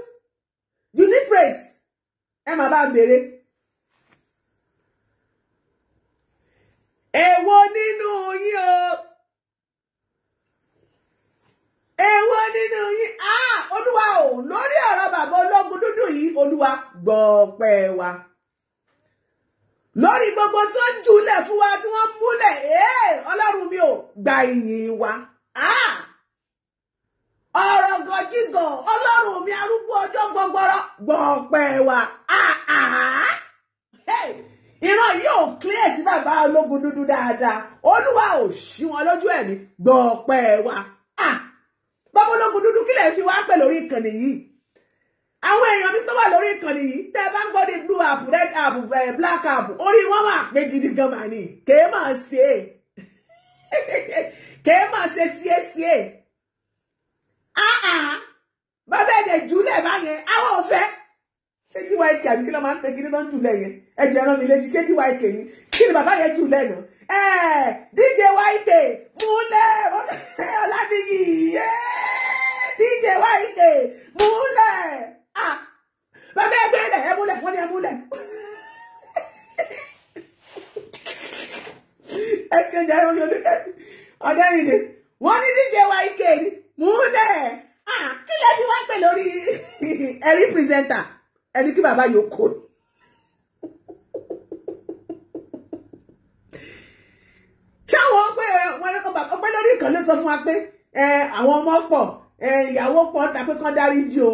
you need praise ẹ máa bá béèrè èwo nínú yín o èwo nínú yín olúwa o lórí ọ̀rọ̀ bàbá ológun dúdú yìí olúwa gbọ́ ọpẹ́ wa lórí gbogbo tó ń jùlẹ̀ fún wa tí wọ́n múlẹ̀ ọlọ́run mi ò gba ìyìn wa ọ̀rọ̀ gọ̀jígọ̀ ọlọ́run mi arúgbó ọjọ́ gbọgbọrọ gbọ̀pẹ̀ wa ìran yìí ò clear sí bàbá ológun dúdú dáadáa olúwa ò ṣí wọn lójú ẹ̀mí gbọ̀pẹ̀ wa bàbá ológun dúdú kí lè fi wá pẹ̀ lórí ìkànnì yìí àwọn èèyàn mi tó wà lórí ìkànnì yìí tẹ́ bá ń gbọ́ ní blue app red app black app orí wọn máa pé gidi gan mà ní kèé máa ṣe síéṣíé bàbá ẹ̀dẹ̀ jùlẹ̀ báyẹn àwọn òfẹ́ ṣé DYK àbí kí ló máa ń pè kí ní tó ń jùlẹ̀ yẹn ẹ̀jẹ̀ ẹran mi létí ṣé DYK ni kí ni bàbá yẹn jùlẹ̀ náà DJ YK múlẹ̀ Ọládìyí DJ YK múlẹ̀ bàbá ẹgbẹ́ ilẹ̀ ẹ múlẹ̀ wọ́n ní ẹ múlẹ̀ ẹ ṣe jẹ́ ẹ̀rọ ọ̀dẹ́rìndé wọ́n ní DJ YK ni múlẹ̀ kí lè fi wá pè lórí ẹ̀rí pírẹsẹ̀ntà ẹni kí bàbá yòókù ṣáwọn ọpẹ lórí ìkànnì sọ fún wa pé àwọn ọmọ pọ̀ ìyàwó pọ̀ tàpé kán dárí jí o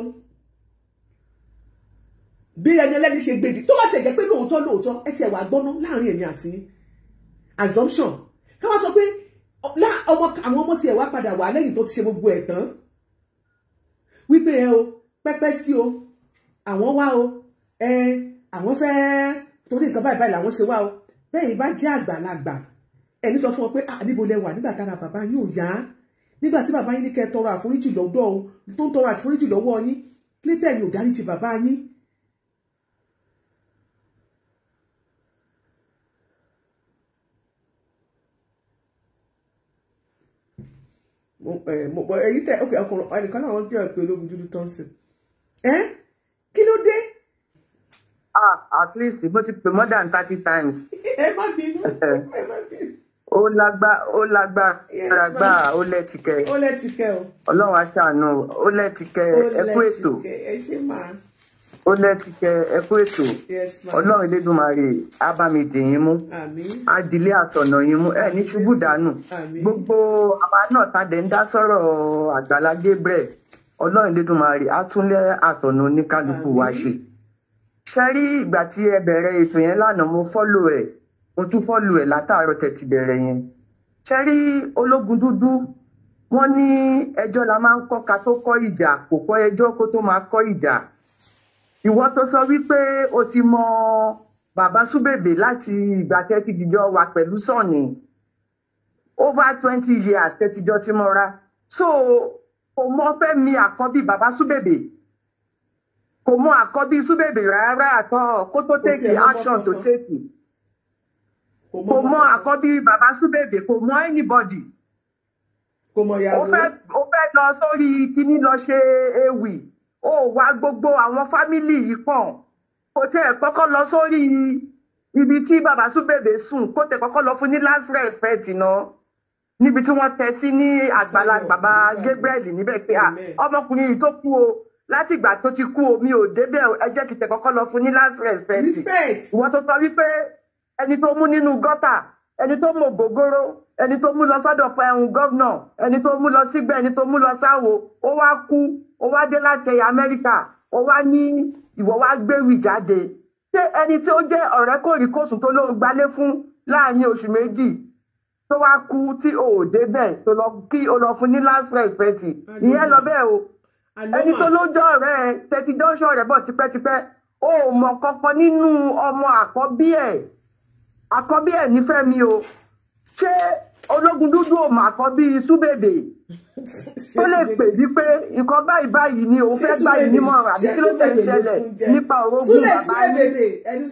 bí ẹni ẹlẹ́ni ṣe gbèdì tó bá tẹ̀ jẹ́ pé lóòótọ́ ẹ tiẹ̀ wà gbọ́ná láàrin èmi àti assumption ká wá sọ pé àwọn ọmọ tiẹ̀ wá padà wà lẹ́yìn tó ti ṣe gbogbo ẹ̀ tán wípé o pẹ́pẹ́ sí o àwọn wá o àwọn fẹ́ torí nǹkan báyìí làwọn ṣe wá o bẹ́ẹ̀ bá jẹ́ àgbàlagbà ẹni sọ fún ọ pé níbo lẹ wà nígbà tára bàbá yín ò yá nígbà tí bàbá yín ní kẹ́ tọrọ àforíjì lọ́dọ̀ tó ń tọrọ àforíjì lọ́wọ́ yín létẹ̀ yín ò dáríjì bàbá yín. èyí tẹ ok ọkùnrin ẹnìkan náà wọ́n jẹ́ ìpè ológun dúdú tán sí kí ló dé. At least mo ti pè more than 30 times. ẹ má bínú ẹ má bínú. ó lágbá ó lẹ́tìkẹ́. ó lẹ́tìkẹ́ o. ọlọ́run aṣàánú ó lẹ́tìkẹ́ ẹ kú ètò. ẹ ṣe máa. ó lẹ́tìkẹ́ ẹ kú ètò. ọlọ́run Elédùmarè á bá mi dì yín mú. á dilé àtọ̀nà yín mú ẹ ní ṣubú dànù. gbogbo àwa náà tá dẹ̀ ń dá sọ̀rọ̀ Àgbàlá Gabriel ọlọ́run Elédùmarè á túnlé àtọ̀nà oníkálukú wa ṣe. ṣe rí ìgbà tí ẹ bẹ̀rẹ̀ ètò yẹn lánàá mo fọ́lò ẹ̀ mo tún fọ́lò ẹ̀ látàárọ̀ tẹ́ ti bẹ̀rẹ̀ yẹn. ṣe rí ológun dúdú wọ́n ní ẹjọ́ la máa ń kọ́ ká tó kọ́ ìjà kò kọ́ ẹjọ́ kó tó máa kọ́ ìjà. ìwọ tó sọ wípé o ti mọ bàbá Súbèbè láti ìgbà tẹ́ ti dìjọ wà pẹ̀lú Sànní over 20 years tẹ́ ti jọ ti mọ́ra so kò mọ Fẹ́mi àkọ́bí bàbá Súbèbè kò mọ àkọ́bí Súbèbè rárá àtọ́ kó tó take action to take kò mọ àkọ́bí bàbá Súbèbè kò mọ anybody kò mọ ìyàwó ó fẹ́ lọ sórí kíní lọ ṣe ewì ó wá gbogbo àwọn fámìlì yìí kàn kò tẹ̀ kọ́kọ́ lọ sórí ibi tí bàbá Súbèbè sùn kó tẹ̀ kọ́kọ́ lọ fún ní last respect náà níbi tí wọ́n tẹ̀ sí ní Àgbàlá bàbá Gabriel níbẹ̀ pé ọmọkùnrin yìí tó kú o láti ìgbà tó ti kú omi ò débẹ̀ ẹ jẹ́ kí tẹ̀ kọ́kọ́ lọ fún ní last respect ìwọ tó sọ wípé ẹni tó mú nínú gọ́tà ẹni tó mú ògógóró ẹni tó mú lọ sọ́dọ̀ fún ẹ̀hún gọ́vnà ẹni tó mú lọ sígbẹ́ ẹni tó mú lọ sáwo ó wá kú ó wá dé láti ẹ̀yà Amẹ́ríkà ó wá ní ìwọ wá gbéwì jáde ṣé ẹni tí ó jẹ́ ọ̀rẹ́ kòríkòsùn tó ló gbalé fún láàrin oṣù méjì tó wá kú tí ò débẹ̀ tó lọ kí o lọ fún ní last respect ìyẹn lọ bẹ́ẹ̀ o ẹni tó lójọ́ rẹ̀ tẹ́tí dánṣọ́ rẹ̀ bọ̀ tipẹ́tipẹ́ ó mọ̀ kankan nínú ọmọ àkọ́bí ẹ̀ nífẹ̀ẹ́ mi o ṣé ológun dúdú ò mà àkọ́bí Súbèbè ó lè pè bí pé nǹkan báyìí ni òun fẹ́ gbà yìí nímọ̀ràn àbí kí ló tẹ̀ ṣẹlẹ̀ nípa orogún bàbá yìí. ẹni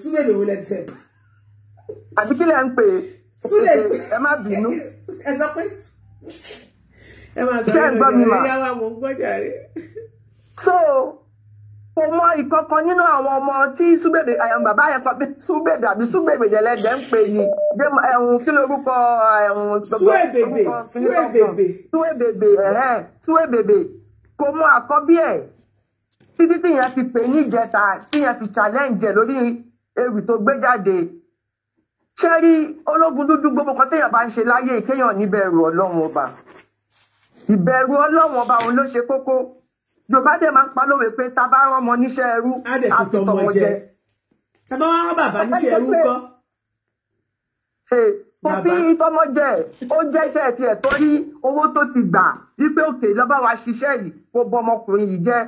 Súbèbè wo lẹ tẹ̀. àbí kí lẹ ń pè é ẹ má bínú. ẹ sọ pé ẹ máa sọ pé ìyá wa mò ń gbọ́jà rẹ̀. so kò mọ ìkankan nínú àwọn ọmọ tí Súbèbè bàbá yẹn kọ pé Súbèbè àbí Súbèbè jẹlẹdẹ ń pè ní ẹhùn kí lórúkọ ẹhùn Súbèbè kò mọ àkọ́bí ẹ̀ títí tíyẹn fi pè ní ìjẹta tíyẹn fi challenge lórí ewì tó gbé jáde. Ṣé rí ológun dúdú gbogbo kan téèyàn bá ń ṣe láyé kéèyàn níbẹ̀rù Ọlọ́run ọba. Ìbẹ̀rù Ọlọ́run ọba òun ló ṣe kókó. Yorùbá dẹ̀ máa ń pa lówe pé tá a bá rán ọmọ níṣẹ́ ẹrú á dẹ̀ fi tọmọ jẹ. Tá a bá wá rán bàbá níṣẹ́ ẹrú kọ́. Kò fi tọmọ jẹ, ó jẹ́ iṣẹ́ tiẹ̀ torí owó tó ti gbà wípé òkè lọ́ba wa ṣiṣẹ́ yìí kó bọ́ ọmọkùnrin yìí jẹ́.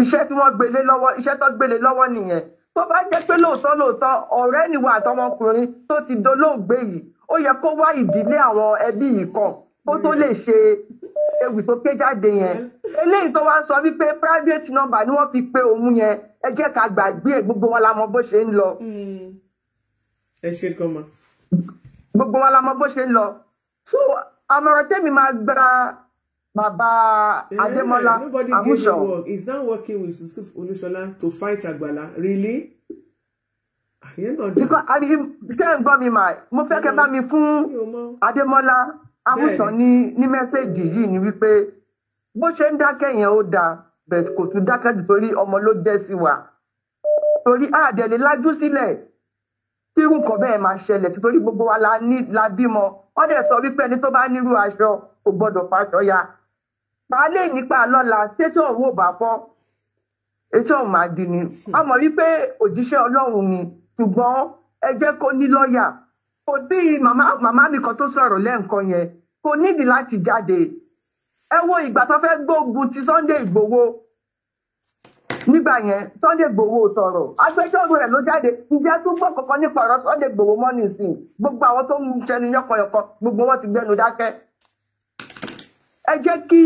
Iṣẹ́ tí wọ́n gbélé lọ́wọ́, iṣẹ́ tó gbélé lọ́wọ́ nìyẹn. Tó bá jẹ́ pé lóòótọ́ ọ̀rẹ́ nìwà àtọmọkùnrin tó ti dolóògbé yìí, ó yẹ kó wá ìdílé àwọn ẹbí yìí kan kó tó lè ṣe ewì tó ké jáde yẹn. Eléyìí tó wá ń sọ wípé private number ni wọ́n fi pe òun yẹn, ẹ jẹ́ ká gbàgbé gbogbo wa la mọ̀ bó ṣe ń lọ. Ẹ ṣe kan mọ́. Gbogbo wa la mọ̀ bó ṣe ń lọ. So àmọ̀ràn tèmi máa gba bàbá Adémọ́lá Nobody gave Àmúṣọ. him work. He's now working with Yusuf Olúṣọlá to fight Àgbàlá. Really? You're not done. Because kẹ́ ń gbọ́ mi mà, mo fẹ́ kẹ́ bá mi fún Adémọ́lá Àmúṣọ ní mẹ́sẹ̀gì yìí ni wípé bó ṣe ń dákẹ́ yẹn ó dáa, bẹ̀t kò tún dákẹ́ nítorí ọmọ ló jẹ́ sí wa. Torí àdẹ̀lẹ̀ lájú sílẹ̀ tí irú nǹkan bẹ́ẹ̀ máa ṣẹlẹ̀ títorí gbogbo wa la bímọ. Wọ́n dẹ̀ sọ wípé ẹni tó bá nírú aṣọ kò gbọ́dọ̀ faṣọ ya. Pàálẹ̀ nípa lọ́la tètè òun ò bá fọ́, etí òun máa di ni. A mọ̀ wípé òjíṣẹ́ Ọlọ́run ni, ṣùgbọ́n ẹ jẹ́ kó ní lọ́ọ̀yà. Kò bí màmá mi kan tó sọ̀rọ̀ lẹ́ǹkan yẹn, kò nídìí láti jáde. Ẹ wo ìgbà tó fẹ́ gbógun ti Sunday Igboho. Nígbà yẹn Sunday Igboho sọ̀rọ̀, agbẹjọ́rò rẹ̀ ló jáde. Ǹjẹ́ tún gbọ́ kankan nípa ọ̀rọ̀ Sunday Igboho mọ́ nísìn? Gbogbo àwọn tó ń ṣẹnu yọkọyọkọ, gbogbo wọn ti gbẹnu dákẹ́. Ẹ jẹ́ kí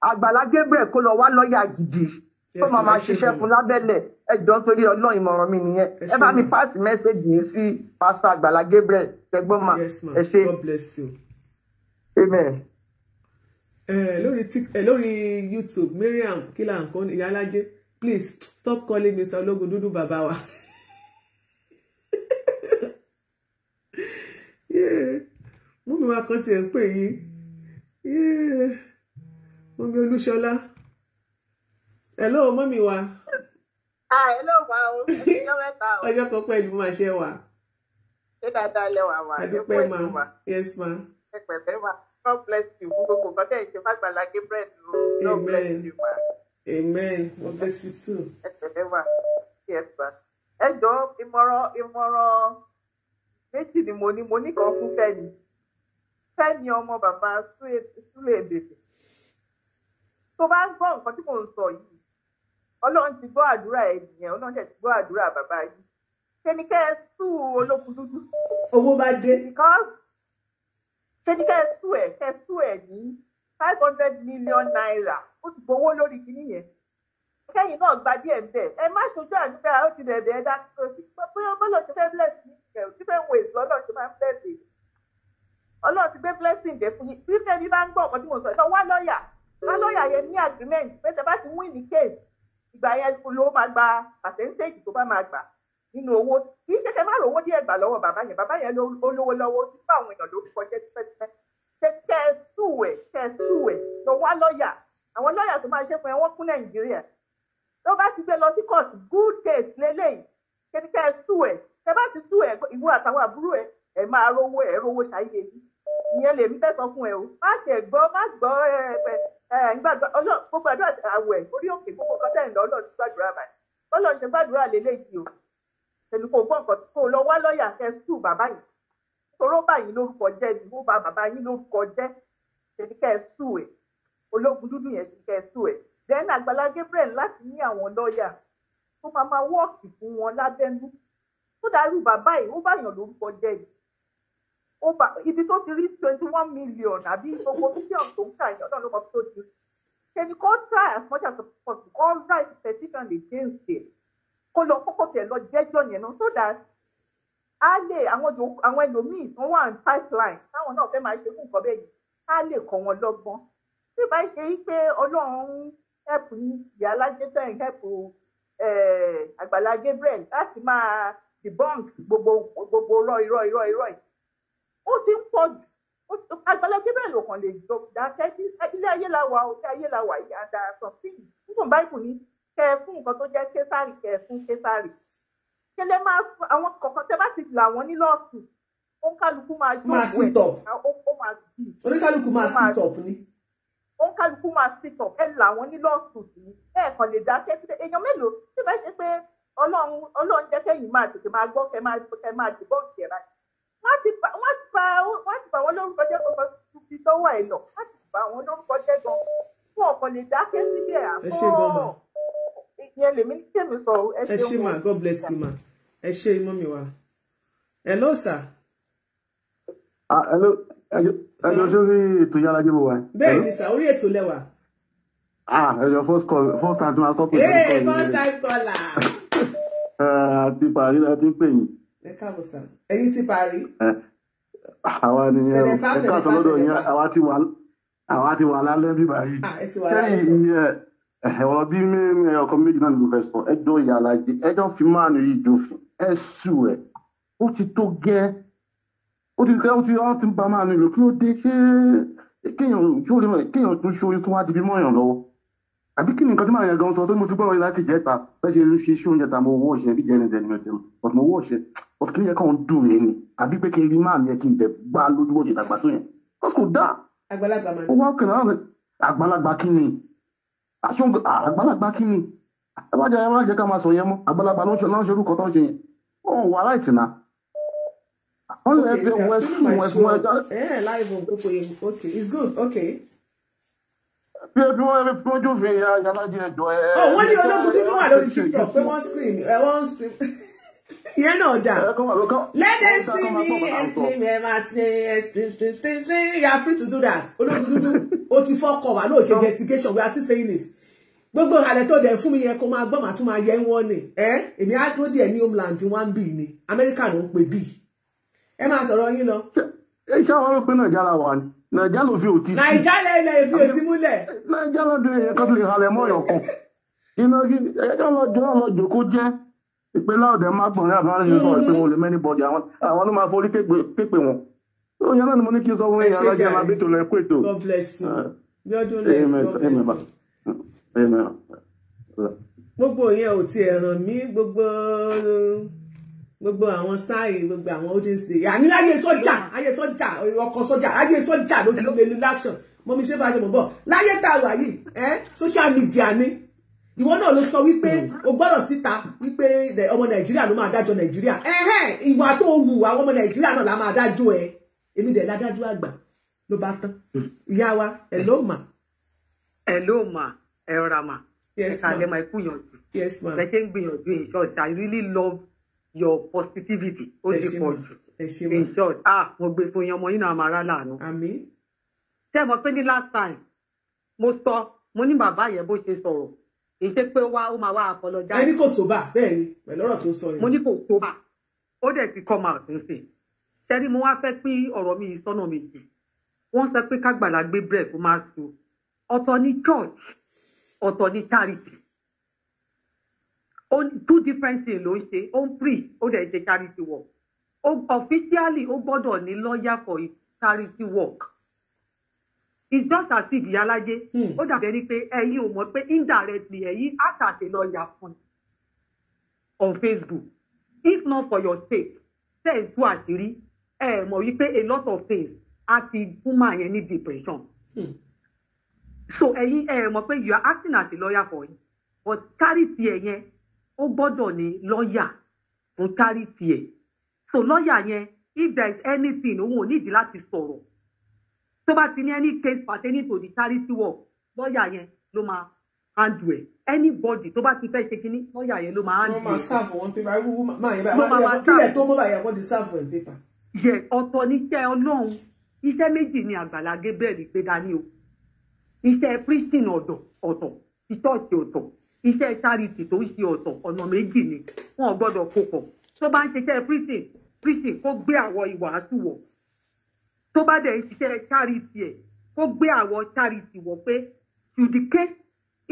Àgbàlá Gabriel kó lọ wá lọ́ọ̀yà gidi tó máa ṣiṣẹ́ fún lábẹ́lẹ̀. Ẹ jọ̀ọ́ torí Ọlọ́run, ìmọ̀ràn mi nìyẹn. Ẹ bá mi pass message yìí sí Pastor Àgbàlá Gabriel. Ṣẹgbọ́n ma. Yes, ma. Ẹ ṣé. God bless you. Amen. Lórí YouTube, Mariam Kila nǹkan Ìyálájé, please stop calling Mr. Ológun Dúdú bàbá wa. Mọ́mí wa kan tiẹ̀ ń pè yín. Mọ́mí Olúṣọlá. Hello, mọ́mí wa. Hello, ma o. Ọjọ́ mẹ́ta o. Ọjọ́ kan pẹ̀lú máa ṣe wà. Ṣé dáadáa lẹ́wà ma? Adúpẹ́ ma. Yes, ma. Ẹ pẹ̀lẹ́ ma. God bless you. Gbogbo nǹkan tẹ̀ ṣe f'Àgbàlá Gabriel ló. God bless you ma. Amen. God bless you too. Ẹ pẹ̀lẹ́ ma. Yes ma. Ẹ jọ̀ọ́ ìmọ̀ràn méjì ni mo ní kan fún Fẹ́mi. Fẹ́mi ọmọ bàbá Súlè Bèbè. Tó bá ń gbọ́ nǹkan tí mò ń sọ yìí, Ọlọ́run ti gbọ́ àdúrà ẹ̀ nìyẹn, Ọlọ́run ti gbọ́ àdúrà bàbá yìí. Ṣé ni kẹ́ ẹ sú Ológun Dúdú? Owó bá dé. Because ṣé ni kẹ́ ẹ sú ẹ̀ ní 500 million naira. Ó ti gbowó lórí kinní yẹn. Kẹ́yìn náà gba díẹ̀ ń bẹ̀. Ẹ má ṣojú àdúrà ó ti bẹ̀rẹ̀ ẹ̀dá tó sì. Bóyá bọ́lọ̀ ṣe fẹ́ bless ní different ways lọ́lọ́run ṣe máa ń bless èyí. Ọlọ́run ti gbé blessing dé fún yín. Bí Fẹ́mi bá ń gbọ́ ọ̀kan tí mo sọ ẹ̀ náà wá lọ́ọ̀yà. Wá lọ́ọ̀yà yẹn ní agreement pé tẹ bá ti win ní case. Ìgbà yẹn ló máa gba percentage tó bá máa gbà nínú owó. Kì í ṣe kẹ́ má rówó díẹ̀ gbà lọ́wọ́ bàbá yẹn. Bàbá yẹn ló lówó lọ́wọ́ ó ti bá àwọn èèyàn lórúkọ jẹ́ tipẹ́tipẹ́. Kẹ́ ẹ sú ẹ̀ lọ wá lọ́ọ̀yà. Àwọn lọ́ọ̀yà tó máa ṣe fún ẹ wọ́n kún Nàìjíríà. Tó bá ti gbé lọ sí court good case lélẹ́yìí. Kẹ́ ẹ sú ẹ̀. Tẹ bá ti sú ẹ̀ ìwọ àtàwọn àbúrò ẹ̀ máa rówó ṣáyé yìí. Ìyẹn lèmi fẹ́ sọ fún ẹ o. Má gbọ́ gbogbo àdúrà àwẹ̀ orí òkè gbogbo nǹkan tẹ̀ ń lọ Ọlọ́run ti gbàdúrà báyìí. Ọlọ́run ṣe gbàdúrà lélẹ́yìí o. Tẹ̀lé kò gbọ́ nǹkan kó lọ wá lọ́ọ̀yà kẹ́ sú bàbá yìí. Toró báyìí lórúkọ jẹ́ ni ó bà bàbá yín lórúkọ jẹ́. Tẹ̀lé kẹ́ sú ẹ̀. Ológun Dúdú yẹn ti kẹ́ sú ẹ̀. Then Àgbàlá Gabriel láti ní àwọn lọ́ọ̀yà tó máa wọ́ọ̀kì fún wọn lábẹ́nú. Tó dàrú bàbá yìí ó báyàn lórúkọ jẹ́ yìí. Ibi tó ti rí 21 million àbí gbogbo mílíọ̀nù tó ń kà yàn náà ló mọ tó ti rí. Can you try as much as possible? All write petition against it. Kó lọ kọ́kọ́ tẹ̀ lọ jẹ́jọ́ yẹn náà so that á lè àwọn ẹlòmíì tó wà ní pipeline táwọn náà fẹ́ máa ṣe fún nǹkan bẹ́ẹ̀ yìí á lè kọ́ wọn lọ́gbọ́n. Tí bá ṣe yí pé Ọlọ́run help ní Ìyálájé tẹ̀ help Àgbàlá Gabriel láti máa debunk gbogbo irọ́ yìí. Ó ti ń pọ̀ jù. Àgbàlá Gabriel ò kàn lè dákẹ́ ilé ayé la wà yìí and there are some things. Nígbà báyìí ní kẹ́ ẹ fún nǹkan tó jẹ́ Késárì kẹ́ ẹ fún Késárì. ṣe lè máa àwọn kọ̀ọ̀kan tẹ́ bá ti là wọ́n ní lọ́ọ̀sù ó ń kálukú máa sit up. ó máa dì oníkálukú máa sit up ni. ó ń kálukú máa sit up ẹ là wọ́n ní lọ́ọ̀sù sí ẹ̀ẹ̀kan lè dá kẹ́sílẹ̀ èèyàn mélòó tí bá ṣe pé ọlọ́run jẹ́ kẹ́yìn máa tètè máa gbọ́ kẹ́ máa dìbò ìjẹ̀rà wọ́n ti bà wọ́n lórúkọ jẹ́ kọ́kọ́ fi tọ́wọ́ ẹ̀ lọ wọ́n ti bà wọ́n lórúkọ jẹ́ gan fún ọ̀kan lè dá kẹ́sílẹ̀ àbọ̀ ìyẹn lèmi tèmi sọ ẹ ṣé ma God bless you ma ẹ ṣé mọ́mì wa hello sir. Hello ẹjọ sórí ètò yàrá jẹ́ mo wà. bẹ́ẹ̀ ni sà orí ètò lẹ́wà. ẹjọ first time tí wọ́n kọ́ pé. first time caller. àti parí láti pè yín. ẹ káàbọ̀ sà ẹ̀yin ti parí. àwa ni ẹ káàsán lọ́dọ̀ yín àwa ti wà lálẹ́ bí báyìí. ọ̀rọ̀ bí ọkọ̀ méjì náà ni mo fẹ́ sọ ẹjọ́ ìyàlá ẹjọ́ fi máa nù yìí jófin ẹ sù ẹ ó ti tó gẹ́ ó ti bá máa nílò kí ó dé ṣé kéèyàn tún ṣorí tó wá di bí mọ́yàn lọ́wọ́ àbí kí ni nǹkan tí màá yẹn gan sọ tó mo ti gbọ́ láti jẹ́ta bẹ́ẹ̀ ṣe ń ṣe oúnjẹ ta mo wọ́ ọ̀ṣẹ́ bí jẹ́ni tẹ̀lé mẹ́tẹ̀mù but mo wọ́ ọ̀ṣẹ́ but kí ni yẹ káwọn dùn mí ni àbí pé kí n rí máa yẹ kí n tẹ̀ gbá lójú òjì dàgbà tó yẹn kọ́sì kò dáa ó wá kẹ̀lẹ́ àgbàlagbà kí ni àgbàlagbà kí ni ẹ má jẹ́ ká máa sọ yẹn mọ́ àgbàlagbà ló ń ṣe orúkọ tó ń ṣe yẹn ó wà láìtì náà. Live on Popo. Okay, it's good. Okay. Wọ́n ní ológun tí wọ́n wà lórí TikTok pé wọ́n scream. Ìyẹn náà dà. Let them scream me, scream. You are free to do that. Ológun dúdú ó ti fọ́kọ̀ wá lóò ṣe investigation. We are still saying it. Gbogbo àlẹ́ tó dẹ̀ fún mi yẹn kó máa gbọ́ màá tún máa yẹ wọ́n ni. Èmi á dúró díẹ̀ ní homeland one b ni. Amẹ́ríkà ló ń pè b. Ẹ máa sọ̀rọ̀ yín lọ. Ṣé àwọn ọ̀rọ̀ pé Nàìjíríà la wà ní? Nàìjíríà ló fi òtí sí. Nàìjíríà lè fi òtí múlẹ̀. Nàìjíríà ló dé èèyàn kan tó lè halẹ̀ mọ́ ọ̀yàn kan. Iná kí ẹjọ́ lọ́jọ́ kó jẹ́ ìpínlẹ̀ ọ̀dẹ̀ má gbọ̀n ní àbúrò ṣe sọ̀rọ̀ pé wọn lè mẹ́ni bọ̀dì àwọn ló máa forí képe wọn. Ó yẹn náà ni mo ní kí n sọ fún yín alájẹ́ alábí tó lọ ẹ̀kú ètò. God bless you. Bí ọdún lẹ́sìn God bless you. Gbogbo yẹn ò tiẹ̀ ràn mí gbogbo àwọn style gbogbo àwọn audience day àní ayé sọ́jà ọkọ̀ sọ́jà ayé sọ́jà ló ti lè lu action mo mi ṣe bá jẹ mọ̀ bọ̀ láyé tá a wà yìí social media ni ìwọ náà ló sọ wípé o gbọ́dọ̀ síta wípé ọmọ Nàìjíríà ló máa dájọ́ Nàìjíríà ìwà tó wù àwọn ọmọ Nàìjíríà náà la máa dájọ́ ẹ èmi dẹ̀ ládájọ́ àgbà ló bá tán ìyá wa hello ma ẹ rọra ma ẹ̀ka lẹ́ máa kú yànjú bẹ́ẹ̀ ṣe ń gbìyànjú in short I really love your positivity ó ti pọ̀ jù in short mo gbé fún yín ọmọ yín náà máa rà láàánú. àmín. ṣé ẹ mọ̀ pé ní last time mo ní bàbá yẹn bó ṣe sọ̀rọ̀ kì í ṣe pé ó máa wá apologize. ẹni kò sóbà bẹ́ẹ̀ ni pẹ̀lú ọ̀rọ̀ tó sọ yẹn. mo ní kò sóbà ó dẹ̀ ti come out nísìn ṣẹ́ni mo wá fẹ́ pín ọ̀rọ̀ mi sọ́nà méjì wọ́n sọ pé kágbàlá gbé bread kó máa sùn ọ̀tọ̀ ní church ọ̀tọ̀ ní charity. Two different things ló ń ṣe ó ń preach ó dẹ̀ ṣe charity work officially ó gbọ́dọ̀ ní lawyer for his charity work it's just as if ìyálájé ó dàbí ẹni pé ẹ̀yin ò mọ̀ pé indirectly ẹ̀yin àtàtè lawyer fún on Facebook if not for your sake tẹ́ ẹ̀ tú àṣírí ẹ̀ mọ̀ wípé a lot of things á ti fún màá yẹn ní depression so ẹ̀yin ẹ̀ mọ̀ pé you are acting as a lawyer for him but charity ẹ̀ yẹn ó gbọ́dọ̀ ní lọ́ọ̀yà fún charity ẹ̀ so lọ́ọ̀yà yẹn if there is anything òun ò nídìí láti sọ̀rọ̀ tó bá ti ní any case pertaining to the charity work lọ́ọ̀yà yẹn ló máa handle ẹ̀ anybody tó bá ti fẹ́ ṣe kínní lọ́ọ̀yà yẹn ló máa handle ẹ̀. wọ́n máa serve wọn paper kílẹ̀ tó mọ́ báyìí wọ́n ti serve wọn paper. yẹ ọ̀tọ̀ níṣẹ́ Ọlọ́run iṣẹ́ méjì ni Àgbàlá Gabriel gbé dání o iṣẹ́ preaching ọ̀tọ̀ ti church ọ̀tọ̀ iṣẹ́ charity tó ń ṣe ọ̀tọ̀ ọ̀nà méjì ni wọn ò gbọ́dọ̀ kó pọ̀ tó bá ń ṣiṣẹ́ preaching kó gbé àwọ̀ ìwàásù wọ̀ tó bá dẹ̀ ń ṣiṣẹ́ charity ẹ̀ kó gbé àwọ̀ charity wọ̀ pé to the case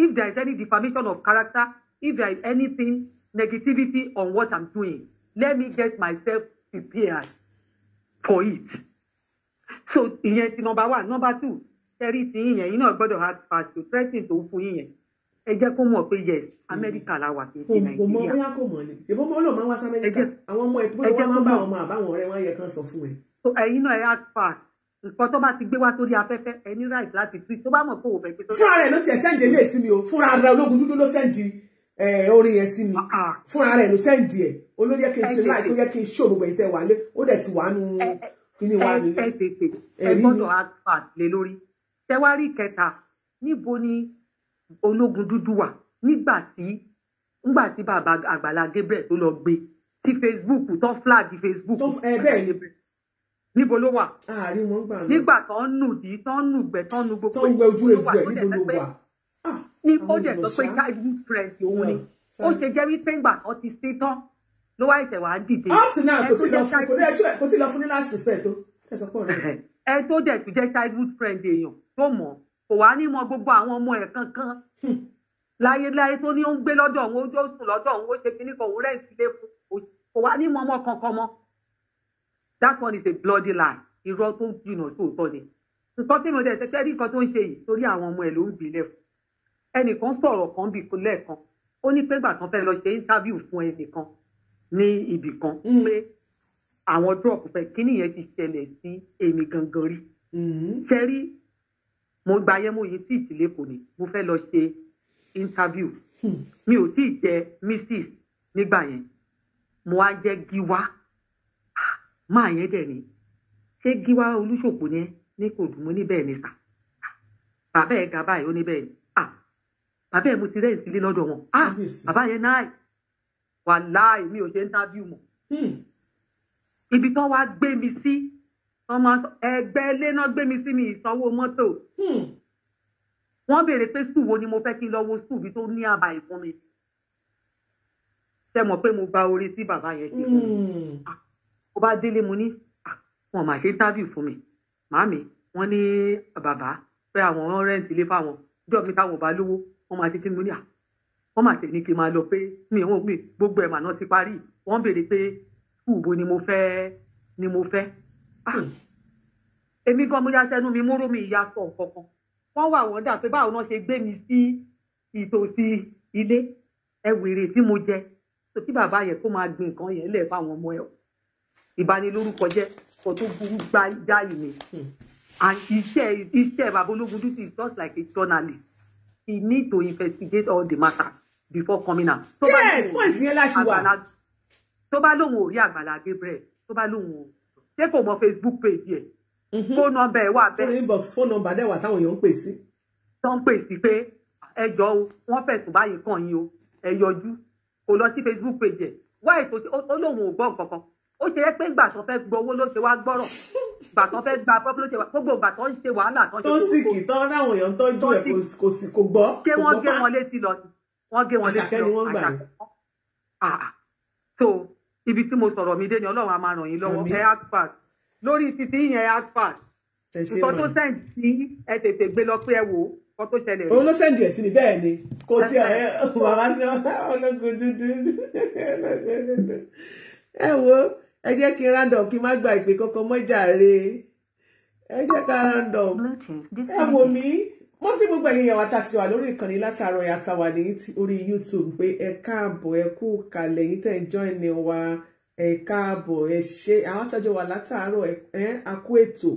if there is any defamation of character if there is anything negativity on what I'm doing let me get myself prepared for it so ìyẹn ti number one number two charity yìnyẹn yìí náà gbọ́dọ̀ have past to threatening tó fún yìnyẹn ẹ jẹ́ kó mọ̀ pé yes Amẹ́ríkà la wà kì í ṣe kò mọ Nàìjíríà. bóyá kò mọ̀ ni ìbọn mọ́ ló máa ń wá sí Amẹ́ríkà àwọn ọmọ ẹ̀ tó wọ́n máa ń bá àwọn ọmọ àbáwọn ọ̀rẹ́ wọn yẹ kán sọ fún ẹ. So ẹ̀yin náà ẹ act fast nǹkan tó bá ti gbé wá sórí afẹ́fẹ́ ẹ ní right láti tweet tó bá mọ̀ pé òun fẹ́ gbé sórí. fúnra rẹ̀ ló tiẹ̀ sẹ́ǹdì ilé sí mi o fúnra rẹ̀ ológun dúdú ló sẹ́ǹdì orin yẹn sí mi fúnra rẹ̀ ló sẹ́ǹdì ẹ̀ olóyè kí n ṣe láì tó yẹ kí n ṣó gbogbo ìtẹ̀ wà lé ó dẹ̀ ti wà nù kíní wà nílé. ẹ gbọ́dọ̀ act fast lé lórí tẹwárí kẹta níbo ni ológun dúdú wà nígbà tí bàbá Àgbàlá Gabriel tó lọ gbé tí Facebook tó flag Facebook bẹ́ẹ̀ ni níbo ló wà àárín wọn gbà náà nígbà tó ń nù dí tó ń nù gbẹ tó ń nù gbogbo tó ń gbẹ ojú egbò ẹ níbo ló wà. ní ó dẹ̀ sọ pé childhood friend òun ni ó ṣe jẹ́ wípé ìgbà tó ti ṣe tán ló wá ìṣẹ̀ wá dìde. up to now kò tí lọ fún ní last respect tó kẹsàn pọ̀ rẹ̀. ẹ tó dẹ̀ tún jẹ́ childhood friend èèyàn tó mọ̀ kò wá ní mọ gbogbo àwọn ọmọ ẹ̀ kankan láyé tó ní ó ń gbé lọ́dọ̀ òun ó sùn lọ́dọ̀ òun ó ṣe kíní kan òun rẹ̀ sílé fún kò wá ní mọ ọmọ kankan mọ́. That one is a bloody lie. Irọ́ tó jìnnà sóòótọ́ ni. Nǹkan tí mo dẹ̀ ṣe kẹ́rí nǹkan tó ń ṣe yìí torí àwọn ọmọ ẹ̀ ló ń gbilẹ̀ fún. Ẹnìkan sọ̀rọ̀ kan bí lẹ́ẹ̀kan. Ó ní pé ìgbà kan fẹ́ lọ ṣe interview fún ẹnìkan ní ibì kan pé àwọn drop fẹ́ kíní yẹn ti ṣẹlẹ̀ sí èmi gangan rí. Ṣẹ́rí mo gba ayẹ́mọ̀ yìí tí ìdílé kò ní. Mo fẹ́ lọ ṣe interview. Mi ò tí ì jẹ Mrs. nígbà yẹn. Mo wá jẹ́ Gíwá. Máa yẹn dẹ̀ ni ṣé Gíwá Olúṣòpó ni ní kò dùn mọ́ níbẹ̀ ni sà bàbá ẹ̀ ga báyìí ó níbẹ̀ ni bàbá ẹ̀ mo ti rẹ́yìn sílé lọ́dọ̀ wọn bàbá yẹn náà wàláì mi ò ṣe interview mọ́ ibi tán wá gbé mi sí ẹgbẹ́ ilé náà gbé mi sí mi ìsanwó mọ́tò wọ́n béèrè pé sùn wo ni mo fẹ́ kí n lọ wo sùn bí tó ní àbá ìfún mi ṣe mọ̀ pé mo gba orí sí bàbá yẹn ṣe fún mi. Ó bá délé mo ní wọn máa ṣe interview fún mi màámi wọn ní bàbá pé àwọn rẹ́ǹtì ilé fáwọn ìjọ mi táwọn bá lówó wọn máa ṣe kí ni mo ní wọn máa ṣe ní kí n máa lọ pé mi ò gbé gbogbo ẹ̀ mà náà ti parí wọn béèrè pé fúùbù ni mo fẹ́ èmi gan mo yá sẹ́nu mi múrò mi ìyá sọ nǹkankan wọ́n wà wọ́n dà pé báwo náà ṣe gbé mi sí ìtòsí ilé ẹ̀wèrè tí mo jẹ tó kí bàbá yẹn kó máa gbin nǹkan yẹn lẹ̀ fáwọn ọmọ ẹ̀ ìbanilórúkọ jẹ́ kò tó burú jáì ni and iṣẹ́ bàbá ológun dúdú is just like a journalist he need to investigate all the matters before coming out. yes point yẹn láṣì wà. tó bá lóun ò rí Àgbàlá Gabriel tó bá lóun ò ṣé kò mọ Facebook page yẹ phone number ẹ wà bẹ́ẹ̀. inbox phone number dẹ̀ wà táwọn èèyàn ń pè sí. tó ń pè sí pé ẹjọ́ o wọ́n fẹ̀sùn báyìí kàn yín o ẹ yọjú kò lọ sí Facebook page ẹ̀ wá ètò ó lóun ò gbọ́ nǹkan kan ó ṣe é pé ìgbà tó fẹ́ gbowó ló ṣe wá gbọ́rọ̀ ìgbà tó fẹ́ gba pọ́pọ́ ló ṣe wá gbogbo ìgbà tó ń ṣe wàhálà tó ń ṣe tó sì kì tán láwọn èèyàn tó ń jù ẹ̀ kò gbọ́. ṣé wọ́n gé wọn létí lọ wọ́n gé wọn létí lọ àṣàkẹ́ so ibi tí mo sọ̀rọ̀ mi dé ni Ọlọ́run á máa ràn yín lọ́wọ́ ẹ act fast lórí títí yẹn act fast nǹkan tó send sí ẹ tètè gbé lọ pé ẹ wò ó tó ṣẹlẹ̀. òun ló sẹ́ndì ẹ̀ sí ni bẹ́ẹ̀ ni kò tí bàbá ṣe ológun dúdú ẹ wo ẹ jẹ́ kí n random kí n má gba ìpè kankan mọ́jà re ẹ jẹ́ ká random ẹ wò mí wọ́n fi gbogbo ẹ̀yin ìyàwó àtàtìjọ wà lórí ìkànnì látàárọ̀ yàtà wà ní orí YouTube pé ẹ káàbọ̀ ẹ kú kalẹ̀ yín tẹ̀ ń join ní wa ẹ káàbọ̀ ẹ ṣe àwọn àtàjọ wà látàárọ̀ ẹ akú ètò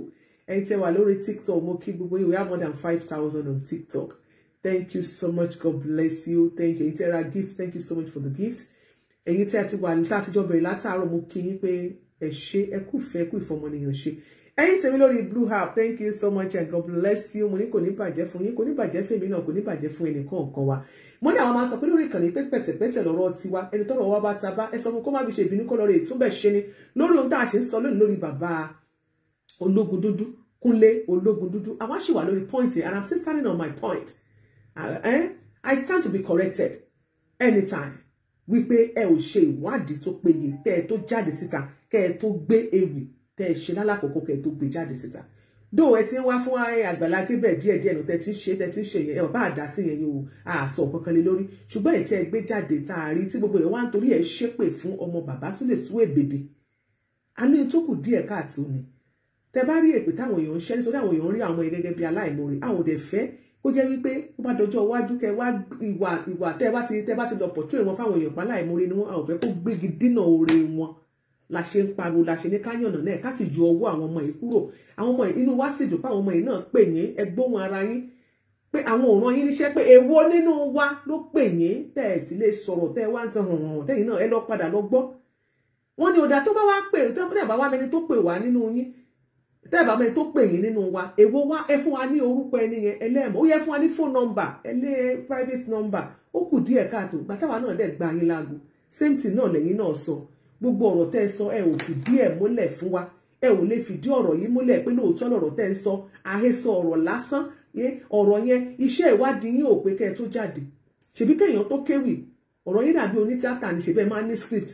ẹ̀yin tẹ́ wà lórí TikTok mo kí gbogbo yín we have more than 5,000 on TikTok thank you so much God bless you thank you ẹ̀yin tẹ́ ra gift thank you so much for the gift ẹ̀yin tẹ́ ti wà ní tàtijọ́ bẹ̀rẹ̀ látàárọ̀ mo kí yín pé ẹ ṣe ẹ kú fẹ́ ẹ kú ìfọmọnìyàn ṣe ẹ̀yin tèmi lórí Blue App thank you so much and God bless you mo ní kò ní bàjẹ́ fún yín kò ní bàjẹ́ fún èmi náà kò ní bàjẹ́ fún ẹnì kọ̀ọ̀kan wa mo ní àwọn máa sọ pé lórí ìkànnì pẹ́tẹ̀pẹ́tẹ̀ lọ́rọ̀ tiwa ẹni tọ́rọ̀ wa bá ta bá ẹ sọ fún kó má fi ṣe ìbínú kọ́ lọ́rọ̀ ètúbẹ̀ ṣe ni lórí ohun tá a ṣe ń sọ lónìí lórí bàbá ológun dúdú Kúnlé ológun dúdú àwa ṣì wà lórí point and I'm still standing on my point I stand to be corrected anytime wípé ẹ ò ṣe ìwádìí tó péye kẹ́ ẹ tó jáde síta kẹ́ ẹ tó gbé ewì tẹ́ ẹ ṣe lálàkọ̀kọ́ kẹ́ ẹ tó gbé jáde síta dó ẹ ti ń wá fún Àgbàlá Gabriel díẹ̀díẹ̀ ló tẹ́ ti ń ṣe yẹn ẹ bá àdá sí yẹn yóò àsọ kankan lé lórí ṣùgbọ́n ẹ tẹ́ ẹ gbé jáde tá a rí tí gbogbo ẹ wá ń torí ẹ ṣépè fún ọmọ bàbá Súlè Suebebe àánú tó kù díẹ̀ káàtó ni tẹ́ bá rí èpè táwọn èèyàn ń ṣẹ́ nítorí àwọn èèyàn rí àwọn ẹ gẹ́gẹ́ bí aláìmoore àwọn òde fẹ́ ó jẹ́ wípé ó bá dọjọ́ iwájú kẹ wá ìwà tẹ́ bá ti lọ portray wọn fáwọn èèyàn pálá ìmúre ni wọ́n àwọn fẹ́ kó gbégi dínà oore wọn la ṣe ń pariwo la ṣe ní káyọ̀nà náà ká sì ju ọwọ́ àwọn ọmọ yìí kúrò àwọn ọmọ yìí inú wá sì dùn pé àwọn ọmọ yìí náà pè yín ẹgbóhun ara yín pé àwọn òràn yín níṣẹ́ pé èwo nínú wa ló pè yín tẹ́ ẹ̀ sì lè sọ̀rọ̀ tẹ́ ẹ wá ń san hàn tẹ́yìn náà ẹ lọ padà lọ gbọ́ wọ́n ní ọ̀dà tó bá wá pè tẹ́ ẹ bá wá mẹni tó pè wá nínú yín tẹ́ ẹ bá mẹni tó pè yín nínú wa èwo wá ẹ fún wa ní orúkọ ẹni yẹn ẹlẹ́mọ̀ ó yẹ fún wa ní phone number private number ó kù díẹ̀ káàtó gbàtàwá náà dẹ̀ gba yín láago same thing náà lẹ́yìn náà sọ gbogbo ọ̀rọ̀ tẹ́ ẹ sọ ẹ ò fìdí ẹ̀ múlẹ̀ fún wa ẹ ò lè fìdí ọ̀rọ̀ yìí múlẹ̀ pé lóòótọ́ lọ̀rọ̀ tẹ́ ẹ sọ àhesọ ọ̀rọ̀ lásán ọ̀rọ̀ yẹn iṣẹ́ ìwádìí yín ò pé kẹ́ ẹ tó jáde ṣèbí kéèyàn tó kéwì ọ̀rọ̀ yín dàbí onítìátà ní ṣèbẹ́ máa ní script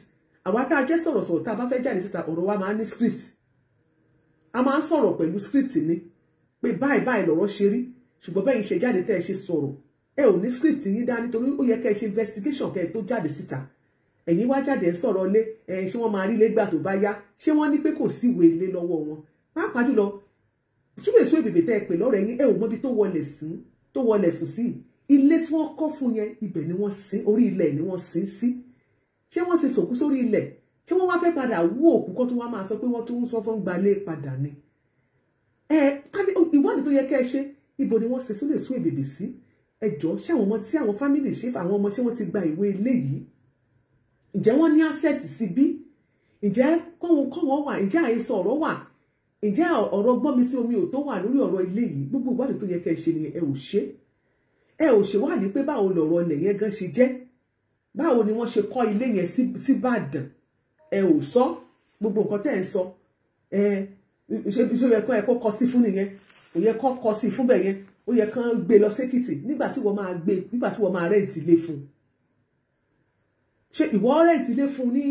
àwa tá a jẹ́ sọ̀rọ̀sọ̀rọ̀ tá a bá fẹ́ jáde síta ọ̀rọ̀ wa máa ní script a máa ń sọ̀rọ̀ pẹ̀lú script ni pé báyìí báyìí lọ̀rọ̀ ṣe rí ṣùgbọ́n bẹ́ẹ̀ ṣe jáde tẹ́ ẹ ṣe sọ̀rọ̀ ẹ ò ní script yín dá nítorí ó yẹ kẹ́ ẹ ṣe investigation kẹ́ ẹ tó jáde síta ẹ̀yin wá jáde ẹ̀ sọ̀rọ̀ lé ṣé wọ́n máa rí ilé gbà tó bá yá ṣé wọ́n ní pé kò sí ìwé ilé lọ́wọ́ wọn pàápàá jùlọ Súlè Sùn Èbèbè tẹ́ ẹ pè lọ́rọ̀ ẹ̀yin ẹ ò mọbi tó wọlé sùn sí ilé tí wọ́n kọ́ fún yẹn ibẹ̀ ni wọ́n sin orí ilẹ̀ ni wọ́n sin sí ṣé wọ́n ti sòkú sórí ilẹ̀ ṣé wọ́n wá fẹ́ padà wú òkú kó tó wá máa sọ pé wọ́n tún ń sọ fún gbalé padà ni ìwádìí tó yẹ kẹ́ ẹ ṣe ibo ni wọ́n sin Súlè Sùn Èbèbè sí ẹ jọ̀ọ́ ṣé àwọn ọmọ tí àwọn fámìlì ṣe àwọn ọmọ ṣé wọ́n ti gba ìwé ilé yìí ǹjẹ́ wọ́n ní access sí bí ǹjẹ́ kọ́wọ́n wà ǹjẹ́ àhesọ ọ̀rọ̀ wà ǹjẹ́ ọ̀rọ̀ gbọ́n mi sí omi ò tó wà lórí ọ̀rọ̀ ilé yìí gbogbo ìwádìí tó yẹ kẹ́ ẹ ṣe ni ẹ ò ṣe wádìí pé báwo lọ̀rọ̀ ilẹ̀ yẹn gan ṣe jẹ́ báwo ni wọ́n ṣe kọ́ ilé yẹn sí Ìbàdàn ẹ ò sọ gbogbo nǹkan tẹ́ ẹ ń sọ ṣé yẹ kó ẹ kó kọ sí fún nìyẹn ò yẹ kó kọ sí fún bẹ́ẹ̀ yẹn ó yẹ kán gbé lọ sékìtì nígbà tí wọ́n máa rẹ́ǹtì ilé fún ṣe ìwọ rẹ́ǹtì ilé fún ní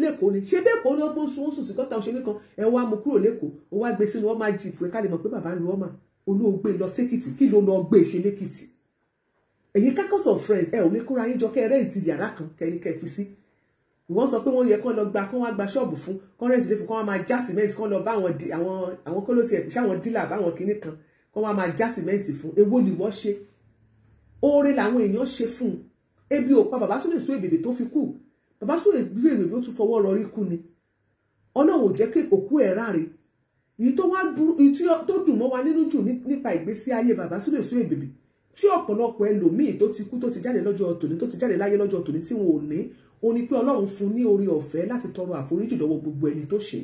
lẹ́kọ̀ọ́ ni ṣe bẹ́ẹ̀ kọ́ ní ọgbọ́n sùn sí gọ́ta òṣèlú kan ẹ wá mú kúrò lẹ́kọ̀ọ́ ó wá gbé sínú ọmọ jìpù ẹ ká lè mọ̀ pé bàbá ń lu ọmọ olóògbé lọ sékìtì kí ló lọ gbé ṣe lẹ́kìtì ẹ̀yin caucus of friends ẹ ò ní kóra yín jọ kẹ́ rẹ́ǹtì yàrá kan kẹ́ni kẹ́ fi sí ìwọ́n sọ pé wọ́n yẹ kán lọ gba kán wá gba ṣọ́ọ̀bù fún kán rẹ́ǹtì lé fún kán wá máa já sìmẹ́ǹtì kán lọ bá àwọn kólótì ẹ̀ ṣáwọn dílà báwọn kinní kan kán wá máa já sìmẹ́ǹtì fún èwo ni wọ́n ṣe oore làwọn èèyàn ṣe fún ebi ò pa bàbá Súlè Sùn Èbèbè tó fi kú bàbá Súlè Sùn Èbèbè ó tún fọwọ́ rọrí kú ni Ọlọ́run ò jẹ́ kí òkú ẹ̀ ráre èyí tó wá burú èyí tó dùn mọ́ wa nínú jù nípa ìgbésí ayé bàbá Súlè Sùn Èbèbè tí ọ̀pọ̀lọpọ̀ ẹlòmíì tó ti kú tó ti jáde lọ́jọ́ tòní tó ti jáde láyé lọ́jọ́ tòní tí wọn ò ní ó ní pé Ọlọ́run fún ní oore ọ̀fẹ́ láti tọrọ àforíjì lọ́wọ́ gbogbo ẹni tó ṣe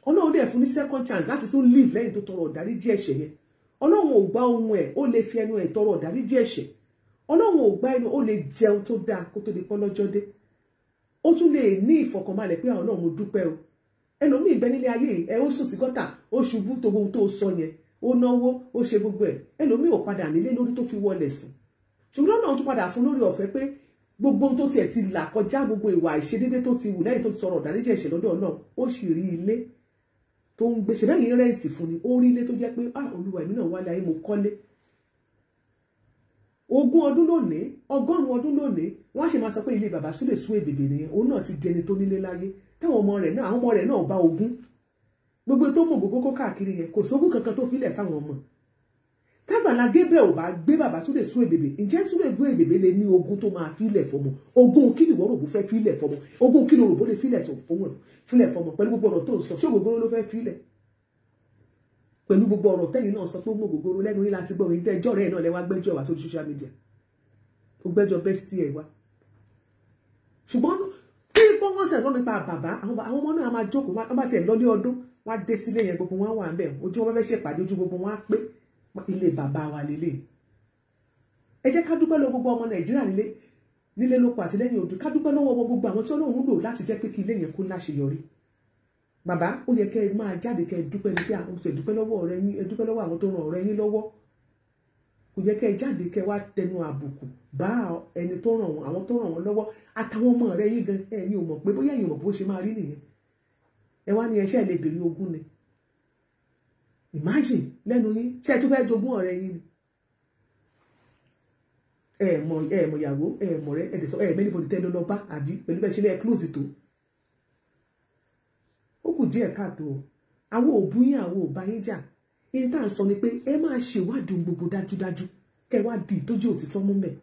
Ọlọ́run dẹ̀ fún ní second chance láti tún live lẹ́yìn tó tọrọ ìdáríjì ẹ̀ṣẹ̀ yẹn Ọlọ́run ò gbà ohun ẹ̀ ó lè fi ẹnu ẹ̀ tọrọ ìdáríjì ẹ̀ṣẹ̀ Ọlọ́run ò gbà ẹnu ó lè jẹun tó dáa kó tó di pọ́ lọ́jọ́ dé ó tún lè ní ìfọ̀kànbalẹ̀ pé Ọlọ́run mo dúpẹ́ o ẹlòmíì bẹ nílé ayé ẹ ó sùn sí gọ́tà ó ṣubú tó gbogbo tó sọ yẹn ó náwó ó ṣe gbogbo ẹ̀ ẹlòmíì ò padà nílé lórí tó fi wọlé sùn ṣùgbọ́n náà tún padà fún lórí ọ̀fẹ́ pé gbogbo tó tiẹ̀ ti là kọjá gbogbo ìwà ìṣedédé tó ti wù lẹ́yìn tó ti sọ̀rọ̀ ìdáríjì ẹ̀ṣẹ̀ lọ́dọ̀ Ọlọ́run ó sì rí ilé tó ń gbé ṣẹlẹ̀ yìí rẹ́ǹtì fún ni ó rí ilé tó jẹ́ pé Olúwa èmi náà wálé ayé mo kọ́lé 20 ọdún lónìí 100 ọdún lónìí wọ́n á ṣe máa sọ pé ilé bàbá Súlè Sùn Èbèbè nìyẹn òun náà ti di ẹni tó nílé láyé táwọn ọmọ rẹ̀ náà àwọn ọmọ rẹ̀ náà bá ogún gbogbo tó mọ̀ gbogbo kó káàkiri yẹn kò sógún kankan tó filẹ̀ fáwọn ọmọ tágbàlá Gabriel ò bá gbé bàbá Súlè Sùn Èbèbè ǹjẹ́ Súlè Sùn Èbèbè lè ní ogún tó máa filẹ̀ fọmọ ogún kí ni ìwọ rògbò fẹ́ filẹ̀ fọmọ ogún kí ni rògbò lè filẹ̀ fọmọ pẹ̀lú gbogbo ọ̀rọ̀ tó ń sọ ṣé gbogbo ló fẹ́ filẹ̀ pẹ̀lú gbogbo ọ̀rọ̀ tẹ́yìn náà sọ pé mo gbogbo lẹ́nu yín láti gbọ́ yín tẹ́jọ́ rẹ̀ náà lẹ́wà gbẹ́jọ́ wá sórí social media ó gbẹ́jọ́ bestie ẹ̀ wá ṣùgbọ́n tí wọ́n sẹ̀ lọ́nà nípa bàbá àwọn ọmọ náà máa jókòó wọ́n bá tiẹ̀ lọ́lé ọdún wọ́n á dé sílé yẹn gbogbo wọn wà ń bẹ̀ ojú wọn fẹ́ ṣèpàdé ojú gbogbo wọn á pé ilé bàbá wa lélẹ̀ ẹ jẹ́ ká dúpẹ́ lọ́wọ́ gbogbo ọmọ Nàìjíríà nílé lóko àti lẹ́yìn odi ká dúpẹ́ lọ́wọ́ gbogbo àwọn tí Ọlọ́run lò láti jẹ́ pé kí ilé yẹn kó láṣeyọrí bàbá ó yẹ kẹ́ ẹ máa jáde kẹ́ ẹ dúpẹ́ ní pé àwọn ti dúpẹ́ lọ́wọ́ ọ̀rẹ́ yín ẹ dúpẹ́ lọ́wọ́ àwọn tó ràn ọ̀rẹ́ yín lọ́wọ́ kò yẹ kẹ́ ẹ jáde kẹ́ ẹ wá tẹnu àbùkù bá ẹni tó ràn wọ́n àwọn tó ràn wọ́n lọ́wọ́ àtàwọn ọmọ ọ̀rẹ́ yín gan ẹ̀yin ò mọ̀ pé bóyá ẹ̀yin ò mọ̀ bó ṣe máa rí nìyẹn ẹ wá ní ẹṣẹ́ lè bèrè ogún ni imagine lẹ́nu yín ṣé ẹ tún fẹ́ jogún ọ̀rẹ́ yín ni ẹ mọ̀ ìyàwó ẹ mọ̀ rẹ ẹ̀dẹ̀ sọ ẹ mẹ́ni bọ̀dì tẹ́lẹ̀ lọ bá àbí pẹ̀lú bẹ́ẹ̀ ṣe lẹ́ close tó ó kù díẹ̀ káàtó àwọn òbú yín àwọn òbá yín jà in tá à ń sọ ni pé ẹ máa ṣèwádìí ohun gbogbo dájúdájú kẹ́ wá di tó jẹ́ òtítọ́ mú mẹ́.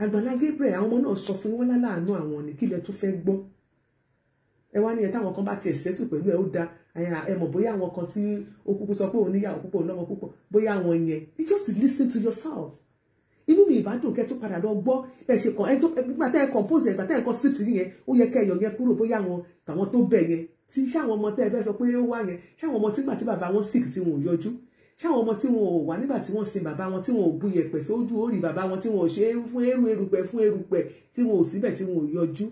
Àgbàlá Gabriel àwọn ọmọ náà sọ fún wọn láláàánú àwọn ní kílẹ̀ tó fẹ́ gbọ́. Ẹ wá ní ẹ táwọn kan bá tiẹ̀ sẹ́tù pẹ̀lú ẹ ó da ẹ mọ̀ bóyá àwọn kan tí ó kúkú sọ pé òun níyàwó púpọ̀ lọ́mọ púpọ̀ bóyá àwọn yẹn. You just listen to yourself. Inú mi ìbádùn kẹ́ tó padà lọ gbọ́ ẹ ṣe kàn ẹ tó nígbà tẹ́ ẹ compose ẹ gbà tẹ́ ẹ kọ script yẹn ó yẹ kẹ́ ẹ yọ yẹn kúrò bóyá àwọn tàwọn tó bẹ̀ yẹn tí ṣáwọn ọmọ tẹ́ ẹ fẹ́ sọ pé ó wà yẹn ṣáwọn ọmọ tígbà tí bàbá wọn sick tí wọn ò yọjú ṣáwọn ọmọ tí wọn ò wà nígbà tí wọ́n sin bàbá wọn tí wọn ò bu yẹ̀pẹ̀ sójú orí bàbá wọn tí wọn ò ṣe fún erùpẹ̀ tí wọn ò síbẹ̀ tí wọn ò yọjú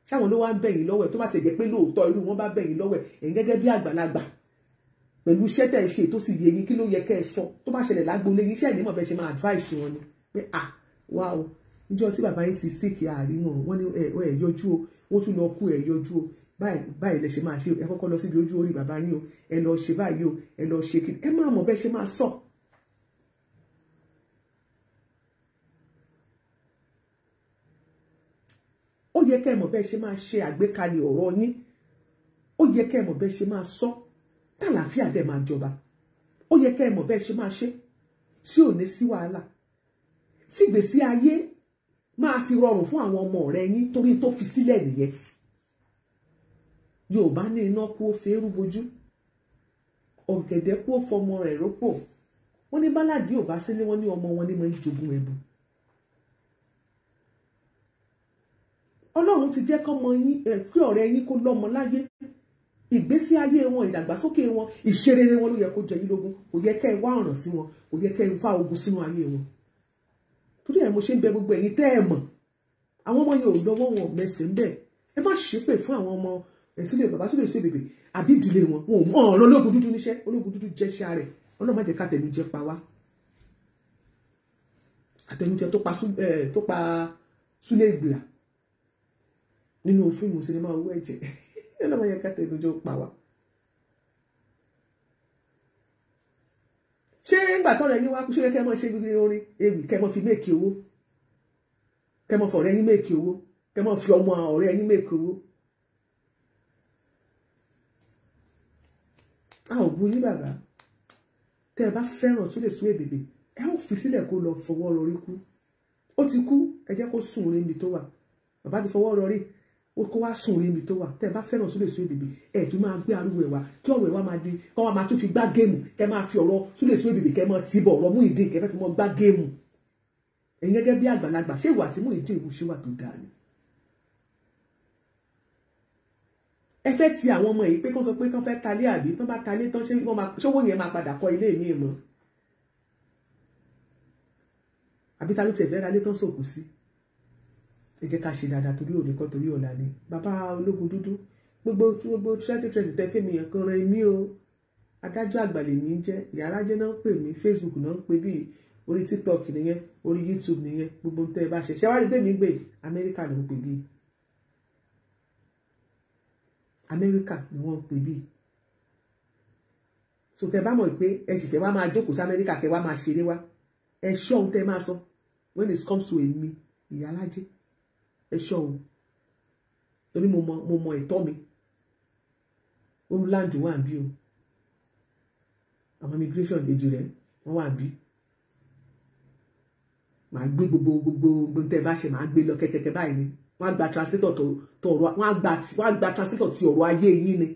ṣáwọn ló wá ń bẹ̀yìn lọ́wọ́ ẹ̀ tó bá ti jẹ́ pé lóòótọ́ irú wọn bá bẹ̀yìn lọ́wọ́ ẹ̀ gẹ́gẹ́ bí àgbàlagbà pẹ̀lú iṣẹ́ tẹ̀ ṣe tó sì yé yín kí ló yẹ kẹ́ ẹ sọ tó bá ṣẹlẹ̀ lágboolé yín iṣẹ́ ìnímọ̀ fẹ́ ṣe máa advice wọn ni pé wá o níjọ́ tí bàbá yín ti sick àárín wọn ní ẹ yọjú o wọ́n tún lọ kú ẹ yọjú o báyìí lẹ ṣe máa ṣe ẹ kọ́kọ́ lọ síbi ojú orí bàbá yín o ẹ lọ ṣe báyìí o ẹ lọ ṣe kí ẹ máa mọ̀ bẹ́ẹ̀ ṣe máa sọ. Ó yẹ kẹ́ ẹ mọ̀ bẹ́ẹ̀ ṣe máa ṣe àgbékalẹ̀ ọ̀rọ̀ yín ó yẹ kẹ́ ẹ mọ̀ bẹ́ẹ̀ ṣe máa sọ tàlàáfíà dẹ̀ máa jọba ó yẹ kẹ́ ẹ mọ̀ bẹ́ẹ̀ ṣe máa ṣe tí ò ní sí wàhálà tí ìgbésí ayé máa fi rọrùn fún àwọn ọmọ rẹ yín torí tó fi sílẹ̀ nìyẹn. Yorùbá ní iná kú ó fi eérú bojú ọ̀gẹ̀dẹ̀ kú ó fọmọ rẹ̀ rọ́pò wọ́n ní báládì ò bá sí ní wọ́n ní ọmọ wọn ní máa ń jogún ẹ̀bù. Ọlọ́run ti jẹ́ kọ́mọ yín kí ọ̀rẹ́ yín kó lọ́mọ láyé ìgbésí ayé wọn ìdàgbàsókè wọn ìṣerere wọn ló yẹ kó jẹ yín lógún kò yẹ kẹ́ ẹ wá ọ̀ràn sí wọn kò yẹ kẹ́ ẹ fa ogun sínú ayé wọn. Torí ẹ̀ mo ṣe ń bẹ gbogbo ẹ̀yin tẹ́ ẹ mọ̀ àwọn ọmọ yẹn ò lọ́wọ́ wọn mẹsẹ̀ ń bẹ̀ ẹ má ṣépè fún àwọn ọmọ ẹ̀sùlẹ̀ bàbá sílẹ̀ sí bèbè àbí ìdílé wọn wọn ò mọ ọ̀rọ̀ ológun dúdú níṣẹ́ ológun dúdú jẹ́ ṣá rẹ̀ Ọlọ́run má jẹ́ ká tẹnujẹ pa wá àtẹnujẹ tó pa Súlẹ̀ Ìgbìrà nínú fíìmù sinimá owó ẹ̀jẹ̀ Ọlọ́run má jẹ́ ká tẹnujẹ pa wá. Ṣé ńgbà tọ́rọ ẹni wá kú ṣé kẹ́ mọ́ ṣe gbígbé orin ewì kẹ́ mọ́ fi méèkì owó kẹ́ mọ́ fọ̀rẹ́ yín méèkì owó kẹ́ mọ́ fi ọmọ ọ̀rẹ́ yín méèkì owó. A ò bu yín bàbá tẹ́ ẹ bá fẹ́ràn Súlè Súwé bèbè ẹ ó fi sílẹ̀ kó lọ fọwọ́ rọrí kú ó ti kú ẹ jẹ́ kó sùn rí mi tó wà bàbá ti fọwọ́ rọrí ó kó wá sùn rí mi tó wà tẹ́ ẹ bá fẹ́ràn Súlè Súwé bèbè ẹ tún máa gbé ariwo ẹ̀ wá kí ọ̀rọ̀ ẹ̀ wá máa di kọ́ wá máa tún fi gbá géèmù kẹ́ máa fi ọ̀rọ̀ Súlè Súwé bèbè kẹ́ máa tìbọ̀ ọ̀rọ̀ Muyideen kẹ́ fẹ́ fi mọ́ gbá géèmù ẹ̀yin gẹ́gẹ́ bí àgbàlagbà ṣé ìwà tí Muyideen ìwù ṣé wà tó dáa ni. Ẹ fẹ́ ti àwọn ọmọ yìí pé kán sọ pé kán fẹ́ talé àbí tán bá talé tán ṣówó yẹn máa padà kọ́ ilé mi mọ́ àbí ta ló tẹ̀ fẹ́ ra lé tán sòkù sí. Ẹ jẹ́ ká ṣe dáadáa torí òní kọ́ torí ọ̀la ni bàbá ológun dúdú gbogbo 2020 tẹ́ fẹ́ mi yẹn kan ran èmi o adájọ́ àgbà lèmi ń jẹ́ ìyárájẹ́ náà ń pè mí Facebook náà ń pè bí orí TikTok nìyẹn orí YouTube nìyẹn gbogbo ń tẹ́ ẹ bá ṣe ṣẹ́wájú tèmi gbé Amẹ́ríkà ló ń pè bí Amẹ́ríkà ni wọ́n ń pè bí so tẹ́ bá mọ̀ pé ẹ sì fẹ́ wá máa jókòó sí Amẹ́ríkà kẹ́ wá máa ṣeré wá ẹ ṣọ́ ohun tẹ́ máa sọ when it comes to èmi ìyálájẹ́ ẹ ṣọ́ ohun torí mo mọ ẹ̀tọ́ mi homeland wà bí o àwọn immigration èjì rẹ̀ wọ́n wà bí màá gbé gbogbo tẹ́ bá ṣe màá gbé lọ kẹ́kẹ́kẹ́ báyìí ni wọ́n á gba translator tó ọ̀rọ̀ wọ́n á gba translator ti ọ̀rọ̀ ayé yín ni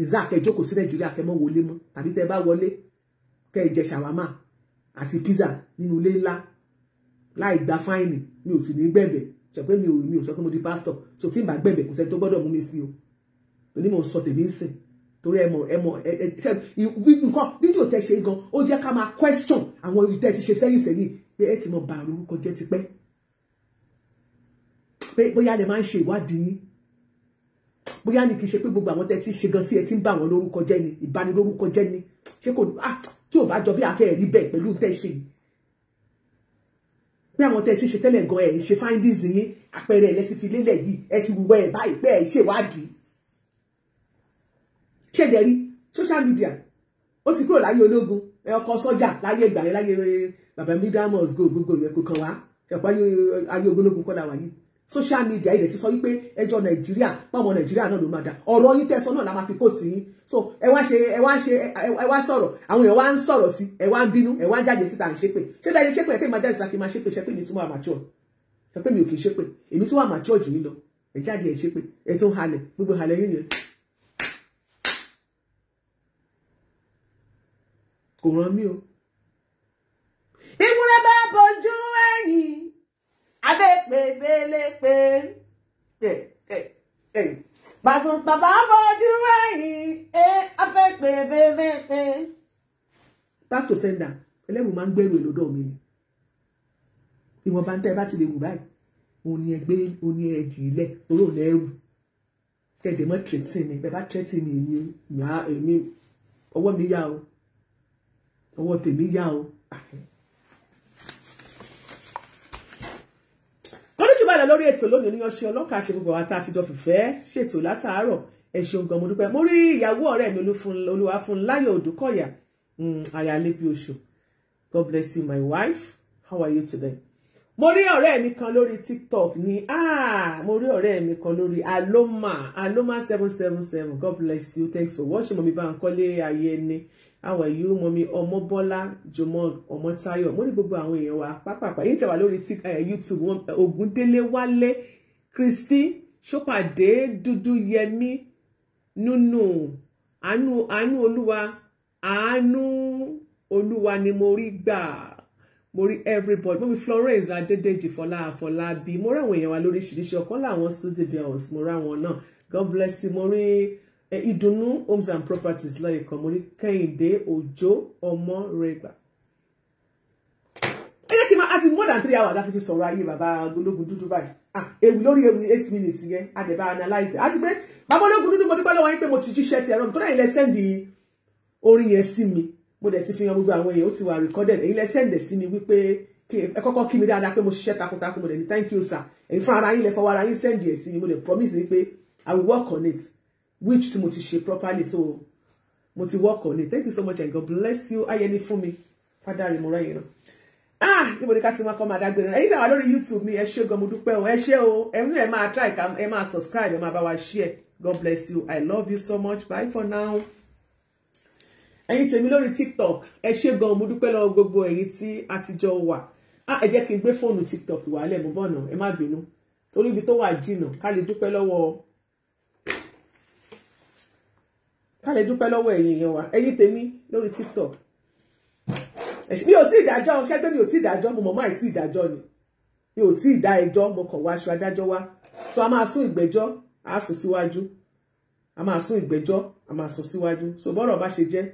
Isaac ẹ jókòó sí Nàìjíríà kẹ́ mọ́ wọlé mọ́ tàbí tẹ́ bá wọlé kẹ́ ẹ jẹ ṣàwámà àti pizza nínú ilé ńlá láì gba fáìnì mi ò sì ní gbẹ̀bẹ̀ ṣe pé mi ò sọ pé mo di pastor so tí n bá gbẹ̀bẹ̀ kò sẹ́ni tó gbọ́dọ̀ mú mi sí o torí mo sọ tèmi ń sìn torí ẹ mọ̀ nǹkan fídíò tẹ́ ṣe gan ó jẹ́ ká máa question àwọn ibi tẹ́ ti ṣe sẹ́yìn pé ẹ ti mọ bà lórúkọ jẹ́ tipẹ́ pé bóyá lè máa ń ṣe ìwádìí yín bóyá ní kì í ṣe pé gbogbo àwọn tẹ́ ti ṣe gan sí ẹ ti ń bà wọ́n lórúkọ jẹ́ ni ìbanilórúkọ jẹ́ ni ṣé kò tí ò bá jọ bí akẹ́ rí bẹ́ẹ̀ pẹ̀lú tẹ́ ṣe pé àwọn tẹ́ ti ṣe tẹ́lẹ̀ gan ẹ̀ ṣe findings yín àpẹẹrẹ ẹ̀ lẹ́ti fi lélẹ̀ yìí ẹ ti wọ ẹ̀ báyìí pé ẹ̀ ṣèwádìí ṣèdè rí social media ó ti kúrò láyé ológun ọkọ̀ sọ́jà láyé ìgbà yẹn láyé bàbá mi dámọ̀s go gbogbo yẹn kò kàn wá ṣẹ̀pọ̀ ayé ológun kọ́ la wà yìí social media ilẹ̀ ti sọ wípé ẹjọ́ Nàìjíríà pọ́nmọ Nàìjíríà náà ló máa dá ọ̀rọ̀ yín tẹ̀sán náà la máa fi kó sí yín so ẹ wá sọ̀rọ̀ àwọn èèyàn wá ń sọ̀rọ̀ sí ẹ wá ń bínú ẹ wá ń jáde síta à ń ṣépè ṣé bẹ́ẹ̀ ni ṣépè ẹ̀kẹ́ máa jáde síta kí n máa ṣépè mi túmọ̀ àmàjọ́ ṣépè mi ò kì í ṣépè èmi túmọ̀ àmàjọ́ jù yín lọ ẹ jáde ẹ ṣépè ẹ tó ń halẹ̀ gbogbo halẹ̀ yín yẹn kò ràn mí o. ìmúrẹ́ bá bojú ẹ̀yìn adépèbélépe bàbá bojú ẹ̀yìn afẹ́pèbélépe. back to sender ẹlẹ́rù máa ń gbẹ́rù èlòdọ̀ mi ni ìwọ̀nba ń tẹ́ bá ti lè wù báyìí òun ni ẹgbẹ́ òun ni ẹ̀dì ilẹ̀ oró lẹ́rù kẹ̀dẹ̀ mọ́ tírẹ́tì ni bẹ́ẹ̀ bá tírẹ́tì ni èmi ọwọ́ mi yá o ọwọ́ tèmi yá o. kọ́lójúbàdàn lórí ètò lónìí oníyanṣẹ́ ọlọ́kà ṣe gbogbo àwọn àtàtijọ́ fìfẹ́ ṣètò látàárọ̀ ẹ ṣeun gan mo dúpẹ́ mo rí ìyàwó ọ̀rẹ́ mi Olúwafúnláyọ̀ Odùkọ̀yà ayálébi oṣù. God bless you my wife, how are you today? mo rí ọ̀rẹ́ mi kan lórí TikTok ní mo rí ọ̀rẹ́ mi kan lórí Aloma 777. God bless you, thanks for watching. Mọ̀mí Bánkọ́lé Ayẹni, how are you? Mọ̀mí Ọmọbọ́lá Jọmọ Ọmọtáyọ̀, mo ní gbogbo àwọn èèyàn wa pápápá yìí tẹ̀ wá lórí YouTube wọn Ògúndélé Wálé Kristi Ṣópàdé Dúdú Yẹmí Nùnù àánú Olúwa ni mo rí gbà. Mo rí everybody mo rí Florence Adédèjì Fọlábí mo rí àwọn èèyàn wa lóríṣiríṣi ọ̀kan láwọn Suzy Bells mo rí àwọn náà. God bless you. Mo rí Ìdùnnú Homes and Properties lọ́yẹ̀kan mo rí Kẹ́hìndé Òjó Ọmọrẹgbà. ẹ jẹ́ kí n máa àti more than 3 hours láti fi sọ̀rọ̀ ayé bàbá ológun dúdú báyìí ewu lórí ewu 8 minutes yẹn àdẹ̀bá analyze àti pé bàbá ológun dúdú mo dúpẹ́ lọ́wọ́ yín pé mo ti jíṣẹ́ ti ẹ̀rọ mi tó náà ilẹ̀ sẹ́ndì orin yẹn sí mi mo dẹ̀ ti fi hàn gbogbo àwọn èèyàn ó ti wà recorded èyí lẹ send sí mi wípé ẹ kọ́kọ́ kí mi dáadáa pé mo ṣiṣẹ́ takuntakun mo dẹ̀ ní thank you sir èyí fún ara yín lẹ fọwọ́ ara yín send ẹ̀ sí mi mo dẹ̀ promise yín pé I will work on it which tí mo ti ṣe properly so mo ti work on it. Thank you so much and God bless you. Ayẹni fún mi fádàrí mo ráyè náà níbo ni ká ti máa kọ́ máa dágbére ẹ̀yin tàwa lórí YouTube mi ẹ ṣé gan mo dúpẹ́ o ẹ ṣé o ẹ̀yin ẹ máa try ẹ máa subscribe ẹ máa bá wa share. God bless you. I love you so much. Bye for now. Ẹ̀yin tèmi lórí TikTok ẹ ṣé gan mo dúpẹ́ lọ́wọ́ gbogbo ẹ̀yin tí àtijọ́ wà ẹ jẹ́ kí n gbé fóònù TikTok wà lẹ̀ mo bọ̀nà ẹ má bínú torí ibi tó wà jìnnà ká lè dúpẹ́ lọ́wọ́ ẹ̀yin èèyàn wa ẹ̀yin tèmi lórí TikTok mi ò tí ìdájọ́ ṣẹ́gbẹ́ mi ò tí ìdájọ́ mo mọ̀ máa tí ìdájọ́ ni mi ò tí ìdá ẹjọ́ mo kàn wá aṣọ adájọ́ wá so a máa sún ìgbẹ́jọ́ a sún síwájú a máa sún ìgbẹ́jọ́ a máa sún síwájú so bọ́rọ̀ bá ṣe jẹ́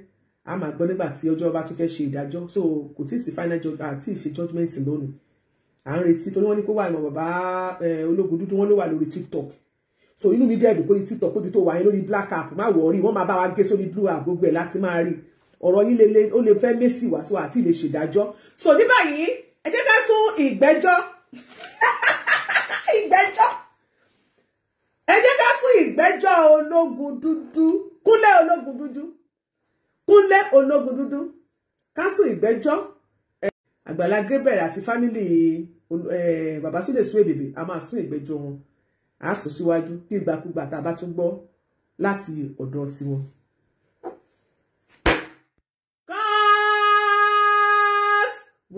a máa gbọ́ nígbà tí ọjọ́ bá tún fẹ́ ṣe ìdájọ́ so kò tí ì sí final judgment àti ìṣe judgment lónìí à ń retí torí wọ́n ní kó wà ìmọ̀ bàbá ológun dúdú wọ́n ló wà lórí TikTok so inú mi dẹ́ẹ̀dùn pé TikTok pébi tó wà yẹn lórí black app má wọ̀ọ́rí wọ́n máa bá wa gé sórí blue app gbogbo ẹ̀ láti máa rí ọ̀rọ̀ yín lele ó lè fẹ́ mẹ́sì wá so àti lè ṣèdájọ́ so ní báyìí ẹ jẹ́ ká sún ìgbẹ́jọ́ ẹ jẹ́ ká sún ìgbẹ́jọ́ ológun dúdú Kúnlé ológun dúdú ká sún ìgbẹ́jọ́ Àgbàlá Gabriel àti fámìlì bàbá Súlè Suebebe a máa sún ìgbẹ́jọ́ wọn a sún síwájú tí ìgbàkúgbà tá a bá tún gbọ́ láti ọ̀dọ̀ tiwọn.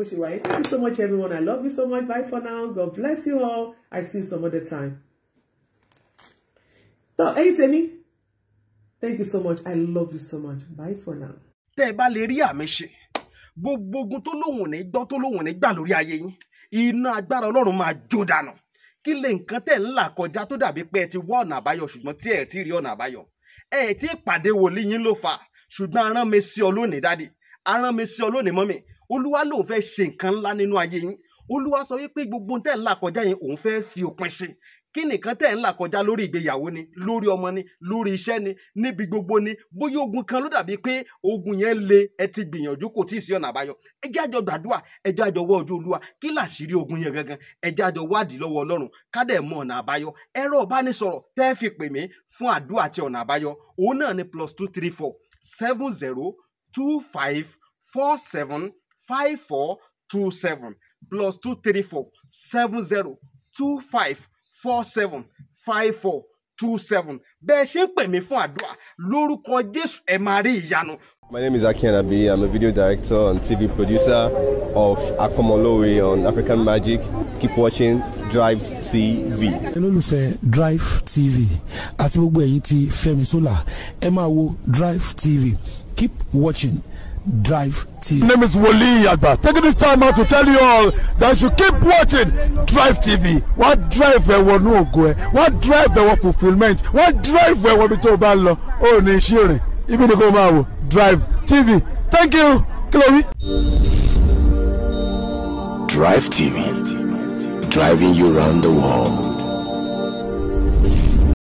Thank you so much, everyone. I love you so much. Bye for now. God bless you all. I see you some other time. So, Temi, thank you so much. I love you so much. Bye for now. Tẹ́ bá lè rí àmì ṣe gbogbo ogun tó lóhùn ní gbọ́ tó lóhùn ní gbà lórí ayé yín iná agbára Ọlọ́run máa jó dànù kí lè nǹkan tẹ́ ń là kọjá tó dàbí pé ẹ ti wá ọ̀nà àbáyọ ṣùgbọ́n tí ẹ ti rí ọ̀nà àbáyọ ẹ ti pàdé wòlíì yín ló fà ṣùgbọ́n arán mi sí ọ lónìí dádì arán mi sí ọ lónìí mọ́mì Olúwa lòun fẹ́ ṣe nǹkan ńlá nínú ayé yín Olúwa sọ wípé gbogbo tẹ́ ń là kọjá yín òun fẹ́ fi òpin sí kí nìkan tẹ́ ń là kọjá lórí ìgbéyàwó ni lórí ọmọ ni lórí iṣẹ́ ni níbi gbogbo ni bóyá ogun kan ló dàbí pé ogun yẹn le ẹ ti gbìyànjú kò tí ì sí ọ̀nà àbáyọ ẹ jẹ́ àjọ gbàdúrà ẹ jẹ́ àjọ wá ojú Olúwa kí làṣírí ogun yẹn gangan ẹ jẹ́ àjọ wádìí lọ́wọ́ Ọlọ́run ká dẹ̀ mọ ọ̀nà àbáyọ ẹ̀rọ ìbánisọ̀rọ̀ tẹ́ fi pè mí fún àdúrà àti ọ̀nà àbáyọ òun náà ni +234 70 25 47 5427 +234 70 25 08032475427 bẹ́ẹ̀ ṣe ń pè mí fún àdúrà lórúkọ Jésù ẹ máa rí ìyanu. My name is Aki Anabi. I'm a video director and TV producer of Akomolowe on African Magic. Keep watching Drive TV. olólùfẹ́ Drive TV àti gbogbo ẹ̀yin tí Fẹ́mi Sola ẹ máa wo Drive TV. Keep watching Drive TV. My name is Wole Agba. Taking this time out to tell you all that you keep watching Drive TV. What drive ẹ̀wọ̀ ní ògo ẹ̀? What drive ẹ̀wọ̀ fulfilment? What drive ẹ̀wọ̀ bí tó bá lọ? Ó ní iṣẹ́ rẹ̀. Ibi ni kò máa wò Drive TV. Thank you. Chloe. Drive TV. Driving you around the world.